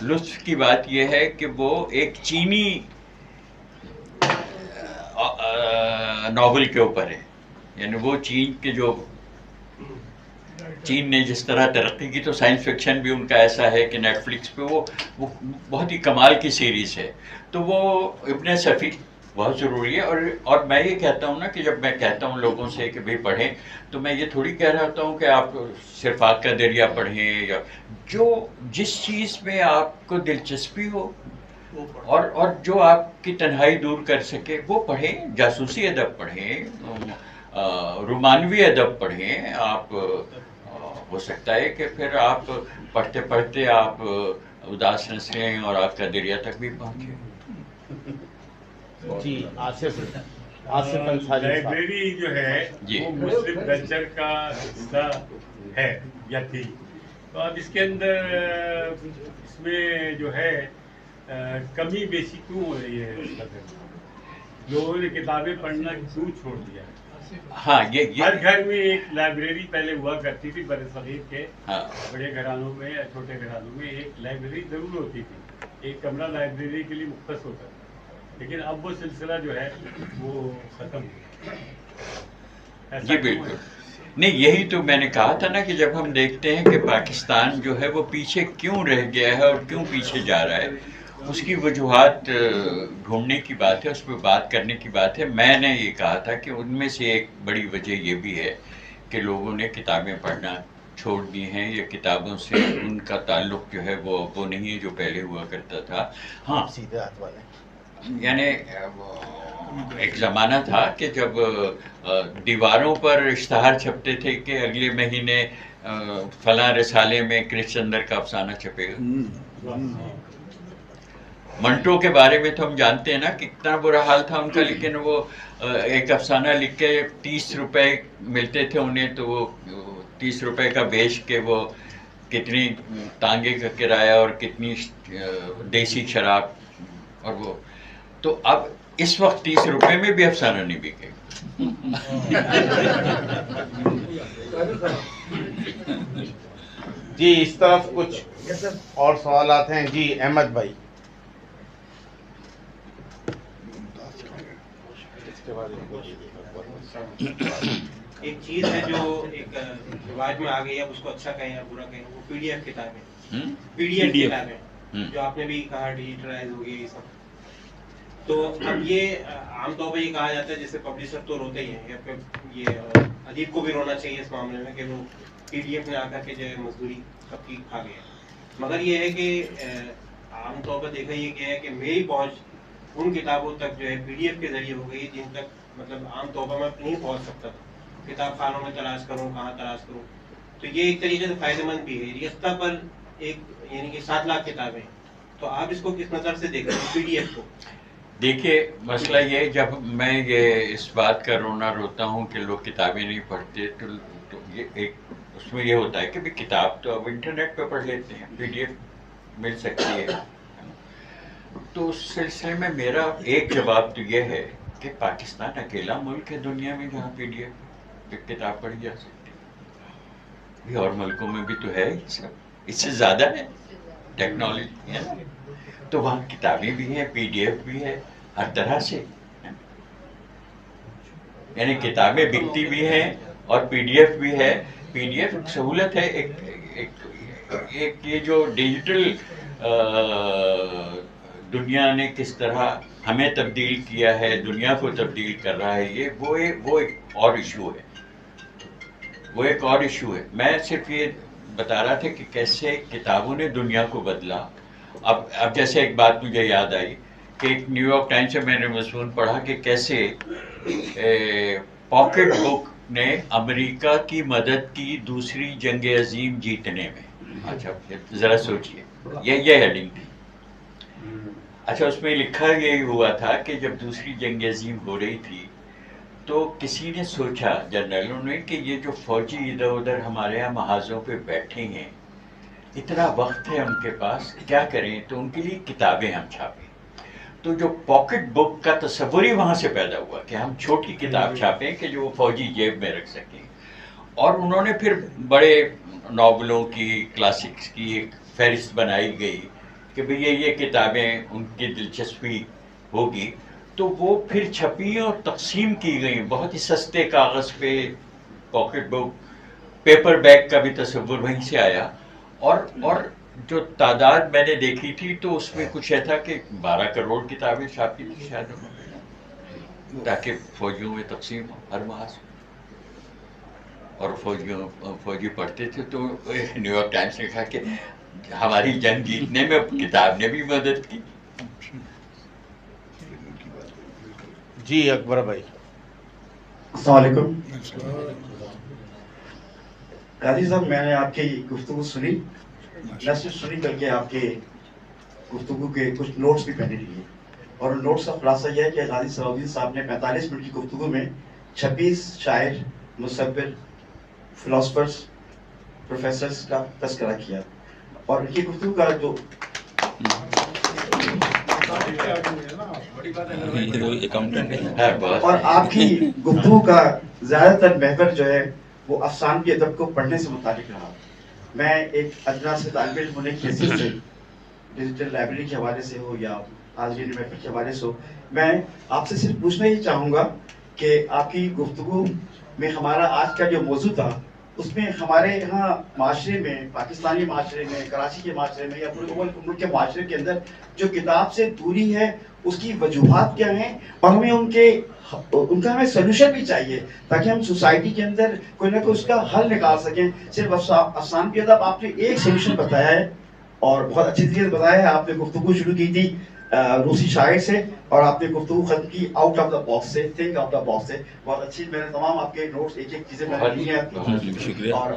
لطف کی بات یہ ہے کہ وہ ایک چینی ناول کے اوپر ہے, یعنی وہ چین نے جس طرح ترقی کی تو سائنس فکشن بھی ان کا ایسا ہے کہ نیٹ فلکس پہ وہ بہت ہی کمال کی سیریز ہے. تو وہ ابن صفی بہت ضروری ہے. اور میں یہ کہتا ہوں نا کہ جب میں کہتا ہوں لوگوں سے کہ بھئی پڑھیں, تو میں یہ تھوڑی کہہ رہا ہوں کہ آپ صرف آگ کا دریا پڑھیں, یا جس چیز میں آپ کو دلچسپی ہو اور جو آپ کی تنہائی دور کر سکے وہ پڑھیں. جاسوسی ادب پڑھیں, رومانوی ادب پڑھیں. آپ ہو سکتا ہے کہ پھر آپ پڑھتے پڑھتے آپ اداس نسلیں اور آگ کا دریا تک بھی پہنچے. جی آصف انصاری. لائبریری جو ہے وہ مسلم کلچر کا حصہ ہے یا تھی, تو اب اس کے اندر اس میں جو ہے کمی بیشی کیوں ہو رہی ہے؟ لوگوں نے کتابیں پڑھنا کیوں چھوڑ دیا؟ ہاں ہر گھر میں ایک لائبریری پہلے ہوا کرتی تھی, برصغیر کے بڑے گھرانوں میں یا چھوٹے گھرانوں میں ایک لائبریری ضرور ہوتی تھی, ایک کمرہ لائبریری کے لیے مختص ہوتا تھا. لیکن اب وہ سلسلہ جو ہے وہ ختم ہو. جی بالکل نہیں, یہی تو میں نے کہا تھا نا کہ جب ہم دیکھتے ہیں کہ پاکستان جو ہے وہ پیچھے کیوں رہ گیا ہے اور کیوں پیچھے جا رہا ہے, اس کی وجوہات ڈھونڈنے کی بات ہے, اس پہ بات کرنے کی بات ہے. میں نے یہ کہا تھا کہ ان میں سے ایک بڑی وجہ یہ بھی ہے کہ لوگوں نے کتابیں پڑھنا چھوڑ دی ہیں, یا کتابوں سے ان کا تعلق جو ہے وہ نہیں ہے جو پہلے ہوا کرتا تھا. ہاں سیدھے ہاتھ والے, یعنی ایک زمانہ تھا کہ جب دیواروں پر اشتہار چھپتے تھے کہ اگلے مہینے فلاں رسالے میں کرش چندر کا افسانہ چھپے گا. منٹو کے بارے میں تو ہم جانتے ہیں نا کہ کتنا برا حال تھا ان کا, لیکن وہ ایک افسانہ لکھ کے 30 روپے ملتے تھے انہیں, تو وہ 30 روپے کا بیچ کے وہ کتنی تانگے کا کرایہ اور کتنی دیسی شراب, اور وہ تو اب اس وقت 30 روپے میں بھی افسانہ نہیں بکے. جی اس طرف کچھ اور سوالات ہیں. جی احمد بھائی. ایک چیز ہے جو ایک رواج میں آ گئی ہے، اس کو اچھا کہیں یا برا کہیں، وہ پی ڈی ایف کتابیں. پی ڈی ایف کتابیں جو آپ نے بھی کہا ڈیجیٹلائز ہو گئی یہ سب. تو اب یہ عام طور پہ یہ کہا جاتا ہے جیسے پبلشر تو روتے ہی ہیں، یا پھر یہ ادیب کو بھی رونا چاہیے اس معاملے میں کہ وہ پی ڈی ایف میں آ کر کے جو ہے مزدوری سب کی کھا گیا. مگر یہ ہے کہ عام طور پر دیکھا یہ گیا ہے کہ میری پہنچ ان کتابوں تک جو ہے پی ڈی ایف کے ذریعے ہو گئی جن تک مطلب عام طور پر میں نہیں پہنچ سکتا تھا. کتاب خانوں میں تلاش کروں، کہاں تلاش کروں. تو یہ ایک طریقے سے فائدہ مند بھی ہے. ریختہ پر ایک یعنی کہ 7 لاکھ کتابیں، تو آپ اس کو کس نظر سے دیکھیں پی ڈی ایف کو؟ دیکھیے مسئلہ یہ، جب میں یہ اس بات کا روتا ہوں کہ لوگ کتابیں نہیں پڑھتے، تو یہ ایک اس میں یہ ہوتا ہے کہ بھی کتاب تو اب انٹرنیٹ پہ پڑھ لیتے ہیں، پی ڈی ایف مل سکتی ہے. تو اس سلسلے میں میرا ایک جواب تو یہ ہے کہ پاکستان اکیلا ملک ہے دنیا میں جہاں پی ڈی ایف کتاب پڑھی جا سکتی ہے. بھی اور ملکوں میں بھی تو ہے سب، اس سے زیادہ ہے ٹیکنالوجی ہے نا. تو وہاں کتابیں بھی ہیں، پی ڈی ایف بھی ہے، ہر طرح سے. یعنی کتابیں بکتی بھی ہیں اور پی ڈی ایف بھی ہے. پی ڈی ایف سہولت ہے. ایک یہ جو ڈیجیٹل دنیا نے کس طرح ہمیں تبدیل کیا ہے، دنیا کو تبدیل کر رہا ہے، یہ وہ ایک اور ایشو ہے. وہ ایک اور ایشو ہے. میں صرف یہ بتا رہا تھا کہ کیسے کتابوں نے دنیا کو بدلا. اب جیسے ایک بات مجھے یاد آئی کہ ایک نیو یارک ٹائمز سے میں نے مضمون پڑھا کہ کیسے پاکٹ بک نے امریکہ کی مدد کی دوسری جنگ عظیم جیتنے میں. اچھا ذرا سوچئے، یہ ہیڈنگ تھی. اچھا اس میں لکھا یہی ہوا تھا کہ جب دوسری جنگ عظیم ہو رہی تھی تو کسی نے سوچا، جنرلوں نے، کہ یہ جو فوجی ادھر ادھر ہمارے یہاں محاذوں پہ بیٹھے ہیں، اتنا وقت ہے ان کے پاس، کیا کریں؟ تو ان کے لیے کتابیں ہم چھاپیں. تو جو پاکٹ بک کا تصور ہی وہاں سے پیدا ہوا کہ ہم چھوٹی کتاب چھاپیں کہ جو فوجی جیب میں رکھ سکیں. اور انہوں نے پھر بڑے ناولوں کی، کلاسکس کی ایک فہرست بنائی گئی کہ بھئی یہ کتابیں ان کی دلچسپی ہوگی. تو وہ پھر چھپی اور تقسیم کی گئیں بہت ہی سستے کاغذ پہ. پاکٹ بک، پیپر بیگ کا بھی تصور وہیں سے آیا. اور جو تعداد میں نے دیکھی تھی تو اس میں کچھ ایسا کہ 12 کروڑ کتابیں چھاپی تھی شاید انہوں نے، تاکہ فوجیوں میں تقسیم ہو ہر محاذ. اور فوجی پڑھتے تھے. تو نیو یارک ٹائمز نے کہا کہ ہماری جنگ جیتنے میں کتاب نے بھی مدد کی. جی اکبر بھائی. السلام علیکم. قاضی صاحب، میں نے آپ کی گفتگو سنی، نہ صرف سنی بلکہ آپ کے گفتگو کے کچھ نوٹس بھی پہنے لیے. اور ان نوٹس کا خلاصہ یہ ہے کہ قاضی صلاح صاحب نے 45 منٹ کی گفتگو میں 26 شاعر، مصور، فلاسفرز، پروفیسرز کا تذکرہ کیا. اور ان کی گفتگو کا جو اور آپ کی گفتگو کا زیادہ تر محور جو ہے وہ افسانوی ادب کو پڑھنے سے متعلق رہا. میں ایک ادنا سے طالب علم ہونے کی حیثیت سے، ڈیجیٹل لائبریری کے حوالے سے ہو یا حاضرین محفل کے حوالے سے ہو، میں آپ سے صرف پوچھنا ہی چاہوں گا کہ آپ کی گفتگو میں ہمارا آج کا جو موضوع تھا اس میں ہمارے یہاں معاشرے میں، پاکستانی معاشرے میں، کراچی کے معاشرے میں یا پورے ملک کے معاشرے کے اندر جو کتاب سے دوری ہے اس کی وجوہات کیا ہیں، اور ہمیں ان کا ہمیں سلوشن بھی چاہیے تاکہ ہم سوسائٹی کے اندر کوئی نہ کوئی اس کا حل نکال سکیں. صرف افسانوی ادب آپ نے ایک سلوشن بتایا ہے اور بہت اچھی طریقے سے بتایا ہے. آپ نے گفتگو شروع کی تھی روسی شاعر سے اور آپ نے گفتگو ختم کی آؤٹ آف دا باکس سے، تھنک آؤٹ دا باکس سے. بہت اچھی. میں نے تمام آپ کے نوٹس ایک ایک چیزیں میں نے لی ہیں. اور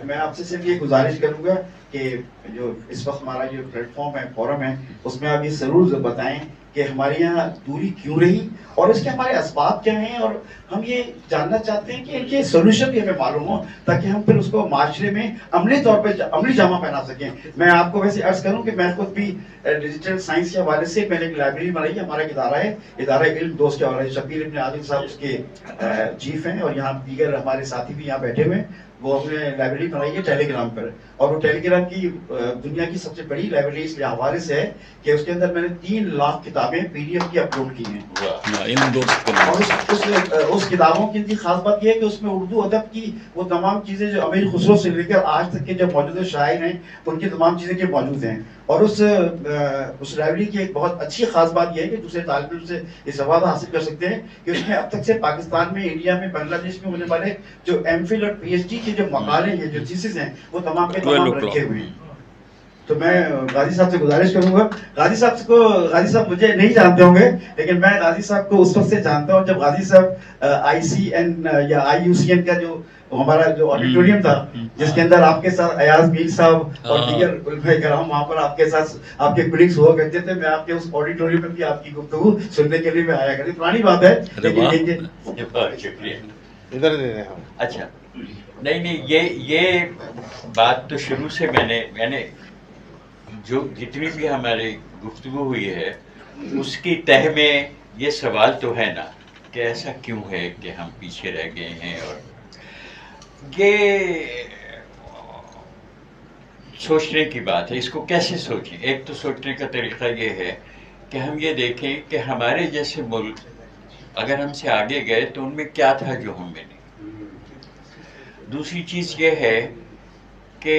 میں آپ سے صرف یہ گزارش کروں گا کہ جو اس وقت ہمارا جو پلیٹ فارم ہے، فورم ہے، اس میں آپ یہ ضرور بتائیں کہ ہمارے یہاں دوری کیوں رہی اور اس کے ہمارے اسباب کیا ہیں، اور ہم یہ جاننا چاہتے ہیں کہ ان کے سولوشن بھی ہمیں معلوم ہو تاکہ ہم پھر اس کو معاشرے میں عملی طور پہ عملی جامہ پہنا سکیں۔ میں آپ کو ویسے عرض کروں کہ میں خود بھی ڈیجیٹل سائنس کے حوالے سے میں نے ایک لائبریری بنائی ہے، ہمارا ایک ادارہ ہے، ادارہ علم دوست کے حوالے سے، شبیر ابن عادل صاحب اس کے چیف ہیں، اور یہاں دیگر ہمارے ساتھی بھی یہاں بیٹھے ہوئے ہیں۔ وہ ہم نے لائبریری بنائی ہے ٹیلی گرام پر، اور وہ ٹیلی گرام کی دنیا کی سب سے بڑی لائبریری اس حوالے سے ہے کہ اس کے اندر میں نے 3 لاکھ کتابیں PDF کی اپلوڈ کی ہیں۔ اور اس کتابوں کی خاص بات یہ ہے کہ اس میں اردو ادب کی وہ تمام چیزیں جو امیر خسرو سے لے کر آج تک کے جو موجودہ شاعر ہیں ان کی تمام چیزیں کے موجود ہیں۔ اور اس لائبریری کی ایک بہت اچھی خاص بات یہ ہے کہ دوسرے طالب علم سے یہ سواد حاصل کر سکتے ہیں کہ اس میں اب تک سے پاکستان میں، انڈیا میں، بنگلہ دیش میں ہونے والے جو MPhil اور PhD کے جو مقالے ہیں، جو تھیسس ہیں، وہ تمام کے تمام رکھے ہوئے ہیں۔ تو میں غازی صاحب سے گزارش کروں گا، غازی صاحب مجھے نہیں جانتے ہوں گے لیکن میں غازی صاحب کو اس وقت سے جانتا ہوں جب غازی صاحب ICN یا IUCN کا جو ہمارا جو آڈیٹوریم تھا جس کے اندر آپ کے ساتھ ایاز میر صاحب اور دیگر علماء کرام وہاں پر آپ کے ساتھ آپ کے کولیگز ہوا کرتے تھے، میں آپ کے اس آڈیٹوریم میں بھی آپ کی گفتگو سننے کے لیے میں آیا کرتی، پرانی بات ہے لیکن شکریہ۔ ادھر دے رہے ہیں۔ اچھا نہیں یہ بات تو شروع سے میں نے جو جتنی بھی ہماری گفتگو ہوئی ہے اس کی تہ میں یہ سوال تو ہے نا کہ ایسا کیوں ہے کہ ہم پیچھے رہ گئے ہیں، اور یہ سوچنے کی بات ہے۔ اس کو کیسے سوچیں؟ ایک تو سوچنے کا طریقہ یہ ہے کہ ہم یہ دیکھیں کہ ہمارے جیسے ملک اگر ہم سے آگے گئے تو ان میں کیا تھا جو ہم میں نہیں۔ دوسری چیز یہ ہے کہ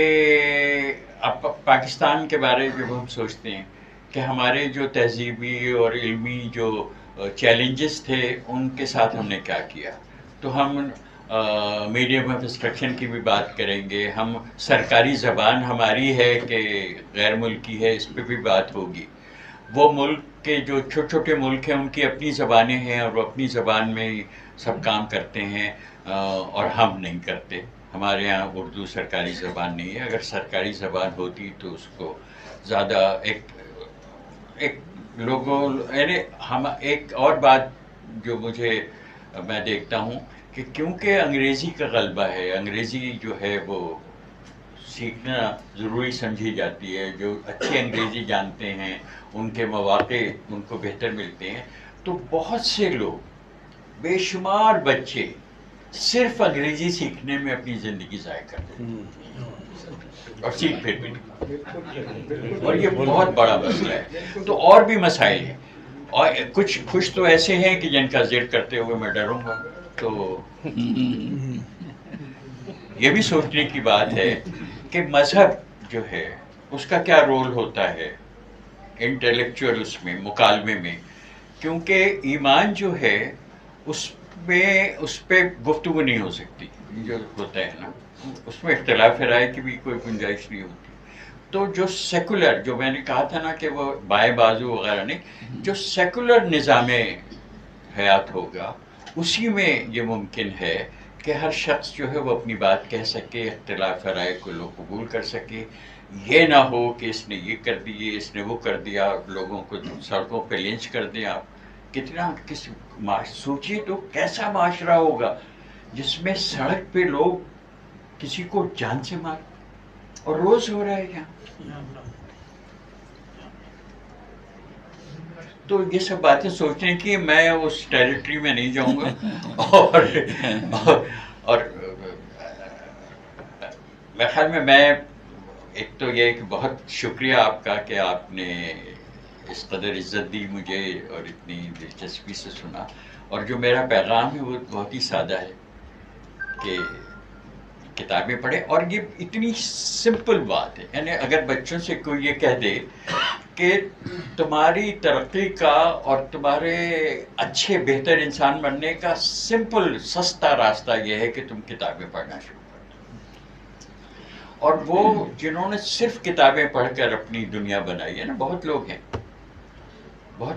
اب پاکستان کے بارے میں جب ہم سوچتے ہیں کہ ہمارے جو تہذیبی اور علمی جو چیلنجز تھے ان کے ساتھ ہم نے کیا کیا، تو ہم میڈیم آف انسٹرکشن کی بھی بات کریں گے، ہم سرکاری زبان ہماری ہے کہ غیر ملکی ہے اس پہ بھی بات ہوگی۔ وہ ملک کے جو چھوٹے چھوٹے ملک ہیں ان کی اپنی زبانیں ہیں اور وہ اپنی زبان میں سب کام کرتے ہیں اور ہم نہیں کرتے۔ ہمارے یہاں اردو سرکاری زبان نہیں ہے، اگر سرکاری زبان ہوتی تو اس کو زیادہ ایک لوگوں یعنی ہم ایک اور بات جو میں دیکھتا ہوں کہ کیونکہ انگریزی کا غلبہ ہے، انگریزی جو ہے وہ سیکھنا ضروری سمجھی جاتی ہے، جو اچھی انگریزی جانتے ہیں ان کے مواقع ان کو بہتر ملتے ہیں، تو بہت سے لوگ بے شمار بچے صرف انگریزی سیکھنے میں اپنی زندگی ضائع کر دیتے ہیں اور سیکھ پھر بھی نہیں، اور یہ بہت بڑا مسئلہ ہے۔ تو اور بھی مسائل ہیں اور کچھ تو ایسے ہیں کہ جن کا ذکر کرتے ہوئے میں ڈروں گا۔ تو یہ بھی سوچنے کی بات ہے کہ مذہب جو ہے اس کا کیا رول ہوتا ہے انٹلیکچوئل اس میں مکالمے میں، کیونکہ ایمان جو ہے اس پہ گفتگو نہیں ہو سکتی، جو ہوتا ہے نا اس میں اختلاف رائے کی بھی کوئی گنجائش نہیں ہوتی۔ تو جو سیکولر، جو میں نے کہا تھا نا کہ وہ بائیں بازو وغیرہ نہیں، جو سیکولر نظام حیات ہوگا اسی میں یہ ممکن ہے کہ ہر شخص جو ہے وہ اپنی بات کہہ سکے، اختلاف رائے کو لوگ قبول کر سکے، یہ نہ ہو کہ اس نے یہ کر دیے اس نے وہ کر دیا، لوگوں کو سڑکوں پہ لنچ کر دیں۔ آپ کتنا سوچیے تو کیسا معاشرہ ہوگا جس میں سڑک پہ لوگ کسی کو جان سے مار، اور روز ہو رہا ہے یہاں۔ تو یہ سب باتیں سوچنے کی، میں اس ٹیریٹری میں نہیں جاؤں گا اور میرے خیال میں ایک تو یہ کہ بہت شکریہ آپ کا کہ آپ نے اس قدر عزت دی مجھے اور اتنی دلچسپی سے سنا، اور جو میرا پیغام ہے وہ بہت ہی سادہ ہے کہ کتابیں پڑھیں، اور یہ اتنی سمپل بات ہے، یعنی اگر بچوں سے کوئی یہ کہہ دے کہ تمہاری ترقی کا اور تمہارے اچھے بہتر انسان بننے کا سمپل سستا راستہ یہ ہے کہ تم کتابیں پڑھنا شروع کر دو، اور وہ جنہوں نے صرف کتابیں پڑھ کر اپنی دنیا بنائی ہے نا، بہت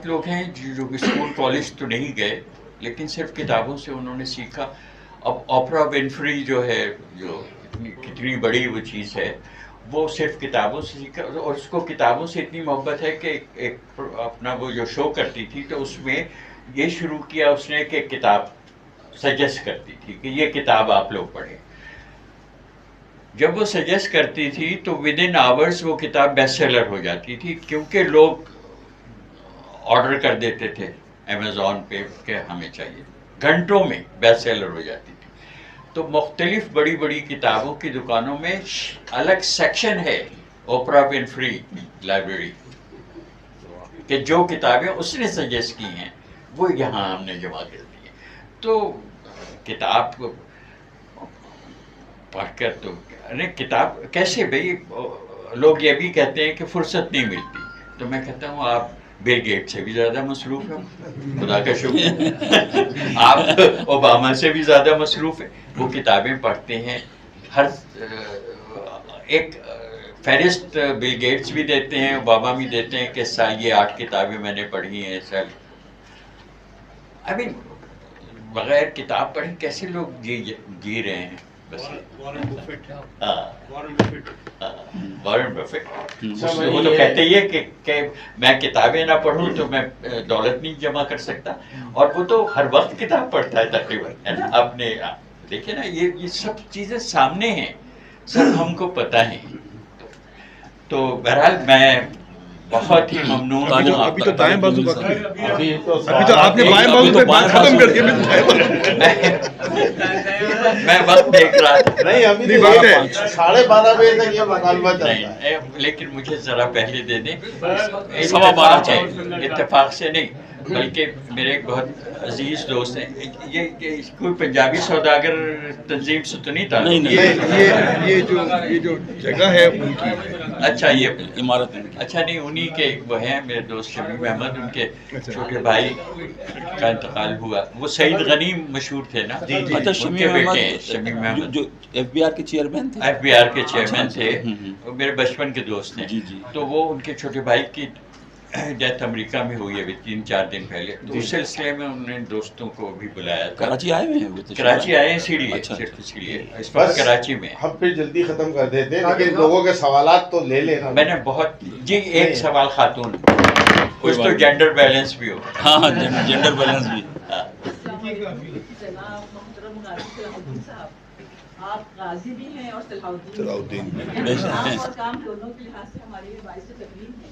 لوگ ہیں جو اسکول کالج تو نہیں گئے لیکن صرف کتابوں سے انہوں نے سیکھا۔ اب اوپرا ونفری جو ہے، جو کتنی بڑی وہ چیز ہے، وہ صرف کتابوں سے سیکھا، اور اس کو کتابوں سے اتنی محبت ہے کہ ایک اپنا وہ جو شو کرتی تھی تو اس میں یہ شروع کیا اس نے کہ کتاب سجیسٹ کرتی تھی کہ یہ کتاب آپ لوگ پڑھیں. جب وہ سجیسٹ کرتی تھی تو ود ان آورس وہ کتاب بیسٹ سیلر ہو جاتی تھی، کیونکہ لوگ آرڈر کر دیتے تھے امیزون پہ کہ ہمیں چاہیے، گھنٹوں میں بیسٹ سیلر ہو جاتی تھی. تو مختلف بڑی بڑی کتابوں کی دکانوں میں الگ سیکشن ہے اوپرا ونفری لائبریری، کہ جو کتابیں اس نے سجیسٹ کی ہیں وہ یہاں ہم نے جمع کر دی ہیں. تو کتاب پڑھ کر تو کتاب کیسے بھائی، لوگ یہ بھی کہتے ہیں کہ فرصت نہیں ملتی، تو میں کہتا ہوں آپ بل گیٹ سے بھی زیادہ مصروف ہیں، خدا کا شکر. آپ اوباما سے بھی زیادہ مصروف ہیں. وہ کتابیں پڑھتے ہیں، ہر ایک فہرست بل گیٹس بھی دیتے ہیں، اوباما بھی دیتے ہیں کہ سال یہ 8 کتابیں میں نے پڑھی ہیں سال. آئی مین بغیر کتاب پڑھے کیسے لوگ جی رہے ہیں. بس وارن بفیٹ وہ تو کہتے ہی ہے کہ میں کتابیں نہ پڑھوں تو میں دولت نہیں جمع کر سکتا، اور وہ تو ہر وقت کتاب پڑھتا ہے تقریباً، ہے نا. آپ نے دیکھیں نا یہ سب چیزیں سامنے ہیں، سب ہم کو پتہ ہیں. تو بہرحال میں بہت ہی ممنون ہوں. ابھی تو دائیں بازو کا ابھی تو آپ نے بائیں بازو پہ بات ختم کر کے میں وقت دیکھ رہا تھا. نہیں ابھی 12:30 بجے تک یہ مکالمہ چل رہا ہے. لیکن مجھے ذرا پہلے دے دیں. 12:15 چاہیے، اتفاق سے نہیں بلکہ میرے ایک بہت عزیز دوست ہیں. یہ کوئی پنجابی سوداگر تنظیم سے تو نہیں تھا؟ یہ جو جگہ ہے ان کی. اچھا یہ عمارت، اچھا نہیں انہی کے وہ ہیں میرے دوست شمیم احمد، ان کے چھوٹے بھائی کا انتقال ہوا. وہ سعید غنیم مشہور تھے نا. اچھا شمیم احمد جو FBR کے چیئرمین تھے. FBR کے چیئرمین تھے، میرے بچپن کے دوست ہیں. تو وہ ان کے چھوٹے بھائی کی ڈیتھ امریکہ میں ہوئی ابھی 3-4 دن پہلے. تو اس سلسلے میں انہوں نے دوستوں کو بھی بلایا تھا. کراچی آئے ہوئے ہیں؟ کراچی آئے ہیں اسی لیے، صرف اس لیے اس وقت کراچی میں. ہم پھر جلدی ختم کر دیتے ہیں لیکن لوگوں کے سوالات تو لے لینا. میں نے بہت جی ایک سوال خاتون، کچھ تو جینڈر بیلنس بھی ہو. ہاں جینڈر بیلنس بھی. آپ غازی بھی ہیں اور صلاح الدین اور کام دونوں کے لحاظ سے ہمارے لیے باعث تکلیف ہے.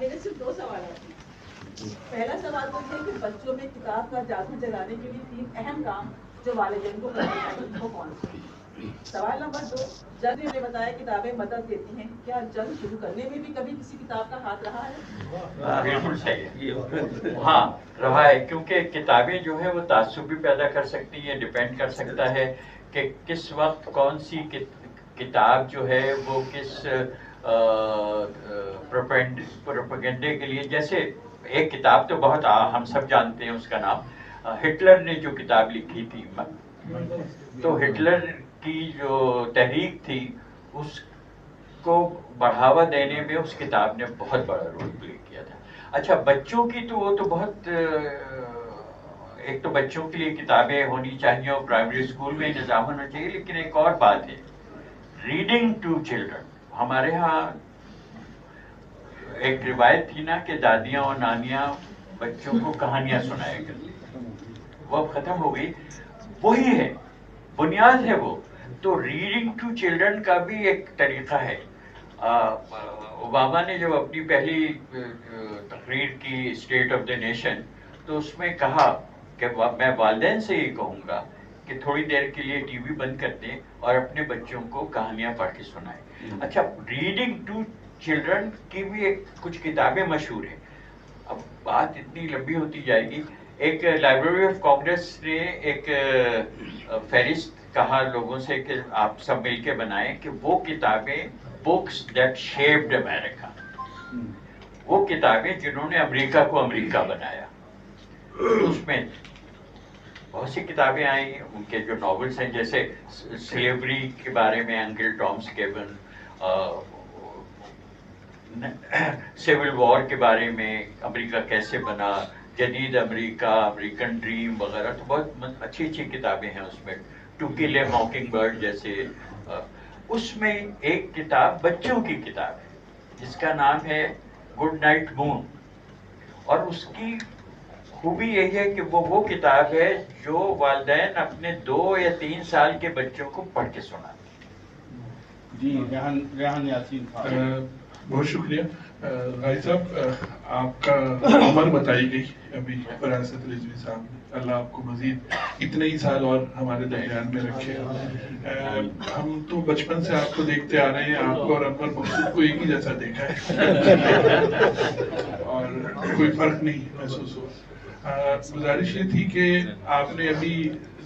میرے صرف 2 سوالات ہیں. پہلا سوال تو ہے کہ بچوں میں کتاب کا جادو جگانے کے لیے 3 اہم کام جو والدین کو کرنا چاہیے وہ کون سے؟ سوال نمبر 2، جج نے بتایا کتابیں مدد دیتی ہیں، کیا جنگ شروع کرنے میں بھی کبھی کسی کتاب کا ہاتھ رہا ہے؟ بالکل صحیح. ہاں رہا ہے، کیونکہ کتابیں جو ہے وہ تعصب بھی پیدا کر سکتی ہیں. ڈپینڈ کر سکتا ہے کہ کس وقت کون سی کتاب جو ہے وہ کس پروپیگنڈے کے لیے. جیسے ایک کتاب تو بہت ہم سب جانتے ہیں، اس کا نام ہٹلر نے جو کتاب لکھی تھی، تو ہٹلر کی جو تحریک تھی اس کو بڑھاوا دینے میں اس کتاب نے بہت بڑا رول پلے کیا تھا. اچھا بچوں کی تو وہ تو بہت، ایک تو بچوں کے لیے کتابیں ہونی چاہیے اور پرائمری اسکول میں نظام ہونا چاہیے. لیکن ایک اور بات ہے، ریڈنگ ٹو چلڈرن. ہمارے ہاں ایک روایت تھی نا کہ دادیاں اور نانیاں بچوں کو کہانیاں سنایا کرتی، وہ اب ختم ہو گئی. وہی ہے، بنیاد ہے وہ. تو ریڈنگ ٹو چلڈرن کا بھی ایک طریقہ ہے. اوباما نے جب اپنی پہلی تقریر کی اسٹیٹ آف دا نیشن، تو اس میں کہا کہ میں والدین سے یہ کہوں گا کہ تھوڑی دیر کے لیے ٹی وی بند کر دیں اور اپنے بچوں کو کہانیاں پڑھ کے سنائیں. اچھا ریڈنگ ٹو چلڈرن کی بھی کچھ کتابیں مشہور ہیں. اب بات اتنی لمبی ہوتی جائے گی. ایک لائبریری آف کانگریس نے ایک فہرست کہا لوگوں سے کہ آپ سب مل کے بنائیں کہ وہ کتابیں بکس دیٹ شیپڈ امریکہ، وہ کتابیں جنہوں نے امریکہ کو امریکہ بنایا. اس میں بہت سی کتابیں آئیں. ان کے جو ناولس ہیں جیسے سلیوری کے بارے میں انکل ٹامس کیبن، سیول وار کے بارے میں امریکہ کیسے بنا، جدید امریکہ، امریکن ڈریم وغیرہ. تو بہت اچھی اچھی کتابیں ہیں اس میں. To kill a mocking bird جیسے. اس میں ایک کتاب بچوں کی کتاب ہے جس کا نام ہے گڈ نائٹ مون، اور اس کی خوبی یہی ہے کہ وہ کتاب ہے جو والدین اپنے 2 یا 3 سال کے بچوں کو پڑھ کے سناتے ہیں۔ جی ریحان یاسین صاحب، بہت شکریہ غازی صاحب، آپ کا عمر بتائی گئی ابھی فراست رضوی صاحب نے، اللہ آپ کو مزید اتنے ہی سال اور ہمارے درمیان میں رکھے۔ ہم تو بچپن سے آپ کو دیکھتے آ رہے ہیں، آپ کو اور انور مقصود کو ایک ہی جیسا دیکھا ہے اور کوئی فرق نہیں محسوس ہوا۔ گزارش یہ تھی کہ آپ نے ابھی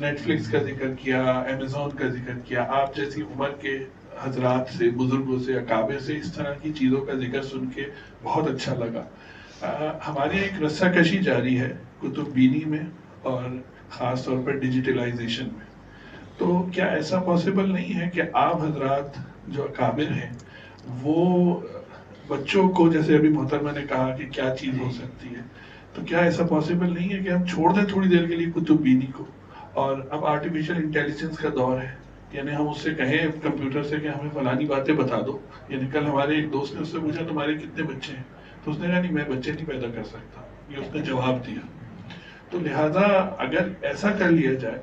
نیٹ فلکس کا ذکر کیا، امیزون کا ذکر کیا، آپ جیسی عمر کے حضرات سے، بزرگوں سے، اکابر سے اس طرح کی چیزوں کا ذکر سن کے بہت اچھا لگا۔ ہماری ایک رسہ کشی جاری ہے کتب بینی میں اور خاص طور پر ڈیجیٹلائزیشن میں، تو کیا ایسا پاسبل نہیں ہے کہ آپ حضرات جو اکابر ہیں وہ بچوں کو، جیسے ابھی محترمہ نے کہا کہ کیا چیز ہو سکتی ہے، تو کیا ایسا پاسبل نہیں ہے کہ ہم چھوڑ دیں تھوڑی دیر کے لیے کتب بینی کو؟ اور اب آرٹیفیشل انٹیلیجنس کا دور ہے، یعنی ہم اس سے کہیں کمپیوٹر سے کہ ہمیں فلانی باتیں بتا دو، یعنی کل ہمارے ایک دوست نے اس سے پوچھا تمہارے کتنے بچے ہیں، تو اس نے کہا نہیں میں بچے نہیں پیدا کر سکتا، یہ اس نے جواب دیا۔ تو لہٰذا اگر ایسا کر لیا جائے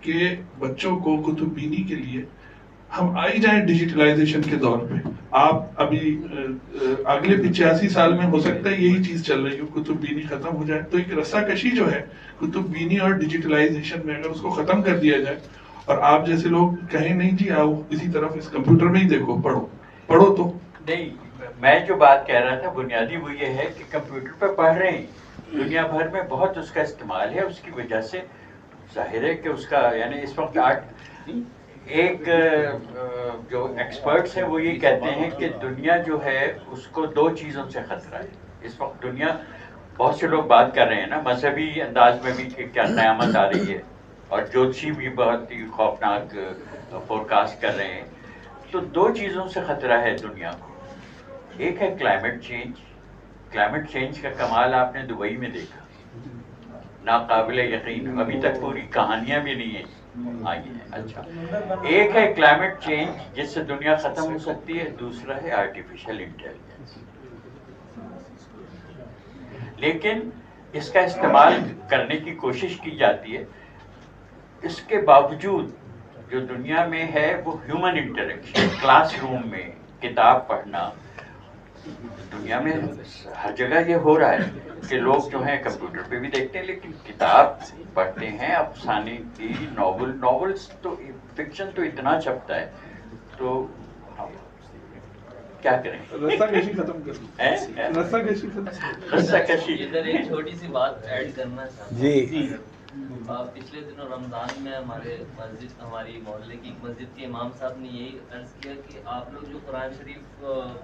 کہ بچوں کو کتب بینی کے لیے ہم آئی جائیں ڈیجیٹلائزیشن کے دور پہ، آپ ابھی اگلے 85 سال میں ہو سکتا ہے یہی چیز چل رہی ہو، کتب بینی ختم ہو جائے، تو ایک رسہ کشی جو ہے کتب بینی اور ڈیجیٹلائزیشن میں اگر اس کو ختم کر دیا جائے اور آپ جیسے لوگ کہیں نہیں جی آؤ اسی طرف اس کمپیوٹر میں ہی دیکھو، پڑھو تو نہیں، میں جو بات کہہ رہا تھا بنیادی وہ یہ ہے کہ کمپیوٹر پہ پڑھ رہے ہیں، دنیا بھر میں بہت اس کا استعمال ہے، اس کی وجہ سے ظاہر ہے کہ اس کا یعنی اس وقت ایک جو ایکسپرٹس ہیں وہ یہ کہتے ہیں کہ دنیا جو ہے اس کو 2 چیزوں سے خطرہ ہے اس وقت۔ دنیا بہت سے لوگ بات کر رہے ہیں نا مذہبی انداز میں بھی کہ کیا قیامت آ رہی ہے، اور جوتشی بھی بہت ہی خوفناک فورکاسٹ کر رہے ہیں۔ تو 2 چیزوں سے خطرہ ہے دنیا کو، ایک ہے کلائمیٹ چینج۔ کلائمیٹ چینج کا کمال آپ نے دبئی میں دیکھا، ناقابل یقین، ابھی تک پوری کہانیاں بھی نہیں آئی ہیں۔ اچھا، ایک ہے کلائمیٹ چینج جس سے دنیا ختم ہو سکتی ہے، دوسرا ہے آرٹیفیشل انٹیلیجنس۔ لیکن اس کا استعمال کرنے کی کوشش کی جاتی ہے، اس کے باوجود جو دنیا میں ہے وہ ہیومن انٹریکشن، کلاس روم میں کتاب پڑھنا، دنیا میں ہر جگہ یہ ہو رہا ہے کہ لوگ جو ہیں کمپیوٹر پہ بھی دیکھتے ہیں لیکن کتاب پڑھتے ہیں، افسانے کی ناولس تو فکشن تو اتنا چھپتا ہے، تو کیا کریں؟ رسہ کشی ختم کر رسہ کشی۔ ادھر ایک چھوٹی سی بات ایڈ کرنا چاہتا ہوں۔ جی، پچھلے دنوں رمضان میں ہماری محلے کی ایک مسجد کے امام صاحب نے یہی عرض کیا کہ آپ لوگ جو قرآن شریف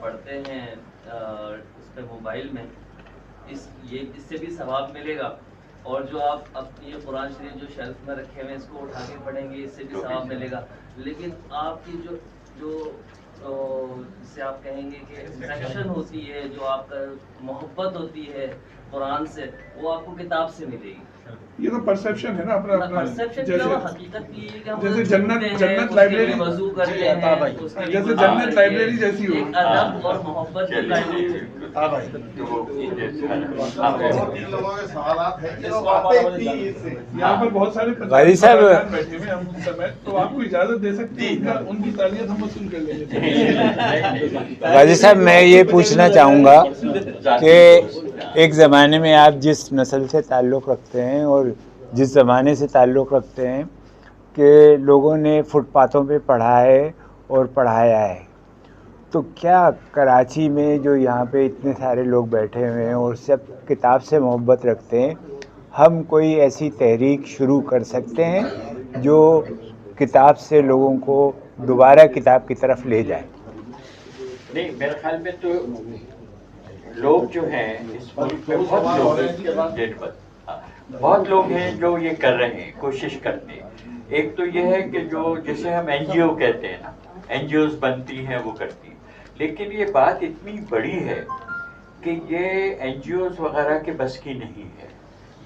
پڑھتے ہیں اس پہ موبائل میں، اس سے بھی ثواب ملے گا، اور جو آپ اپنی قرآن شریف جو شیلف میں رکھے ہوئے اس کو اٹھا کے پڑھیں گے اس سے بھی ثواب ملے گا، لیکن آپ کی جو جسے آپ کہیں گے کہ افیکشن ہوتی ہے، جو آپ کا محبت ہوتی ہے قرآن سے، وہ آپ کو کتاب سے ملے گی۔ یہ تو پرسیپشن ہے نا اپنا اپنا، جیسے جنت لائبریری، جیسے جنت لائبریری جیسی ہو، ادب اور محبت کی لائبریری۔ یہاں پر بہت سارے غازی صاحب بیٹھے ہوئے ہم اس سمے، تو آپ کو اجازت دے سکتے ہیں ان کی تعلیت ہم وصول کر لیں گے۔ غازی صاحب میں یہ پوچھنا چاہوں گا کہ ایک زمانے میں آپ جس نسل سے تعلق رکھتے ہیں اور جس زمانے سے تعلق رکھتے ہیں کہ لوگوں نے فٹ پاتھوں پہ پڑھا ہے اور پڑھایا ہے، تو کیا کراچی میں جو یہاں پہ اتنے سارے لوگ بیٹھے ہوئے ہیں اور سب کتاب سے محبت رکھتے ہیں، ہم کوئی ایسی تحریک شروع کر سکتے ہیں جو کتاب سے لوگوں کو دوبارہ کتاب کی طرف لے جائے؟ نہیں، میرے خیال میں تو لوگ جو ہیں اس ملک میں بہت لوگ ہیں جو یہ کر رہے ہیں، کوشش کرتے ہیں۔ ایک تو یہ ہے کہ جو جسے ہم این جی او کہتے ہیں نا، این جی اوز بنتی ہیں، وہ کرتی ہیں، لیکن یہ بات اتنی بڑی ہے کہ یہ این جی اوز وغیرہ کے بس کی نہیں ہے۔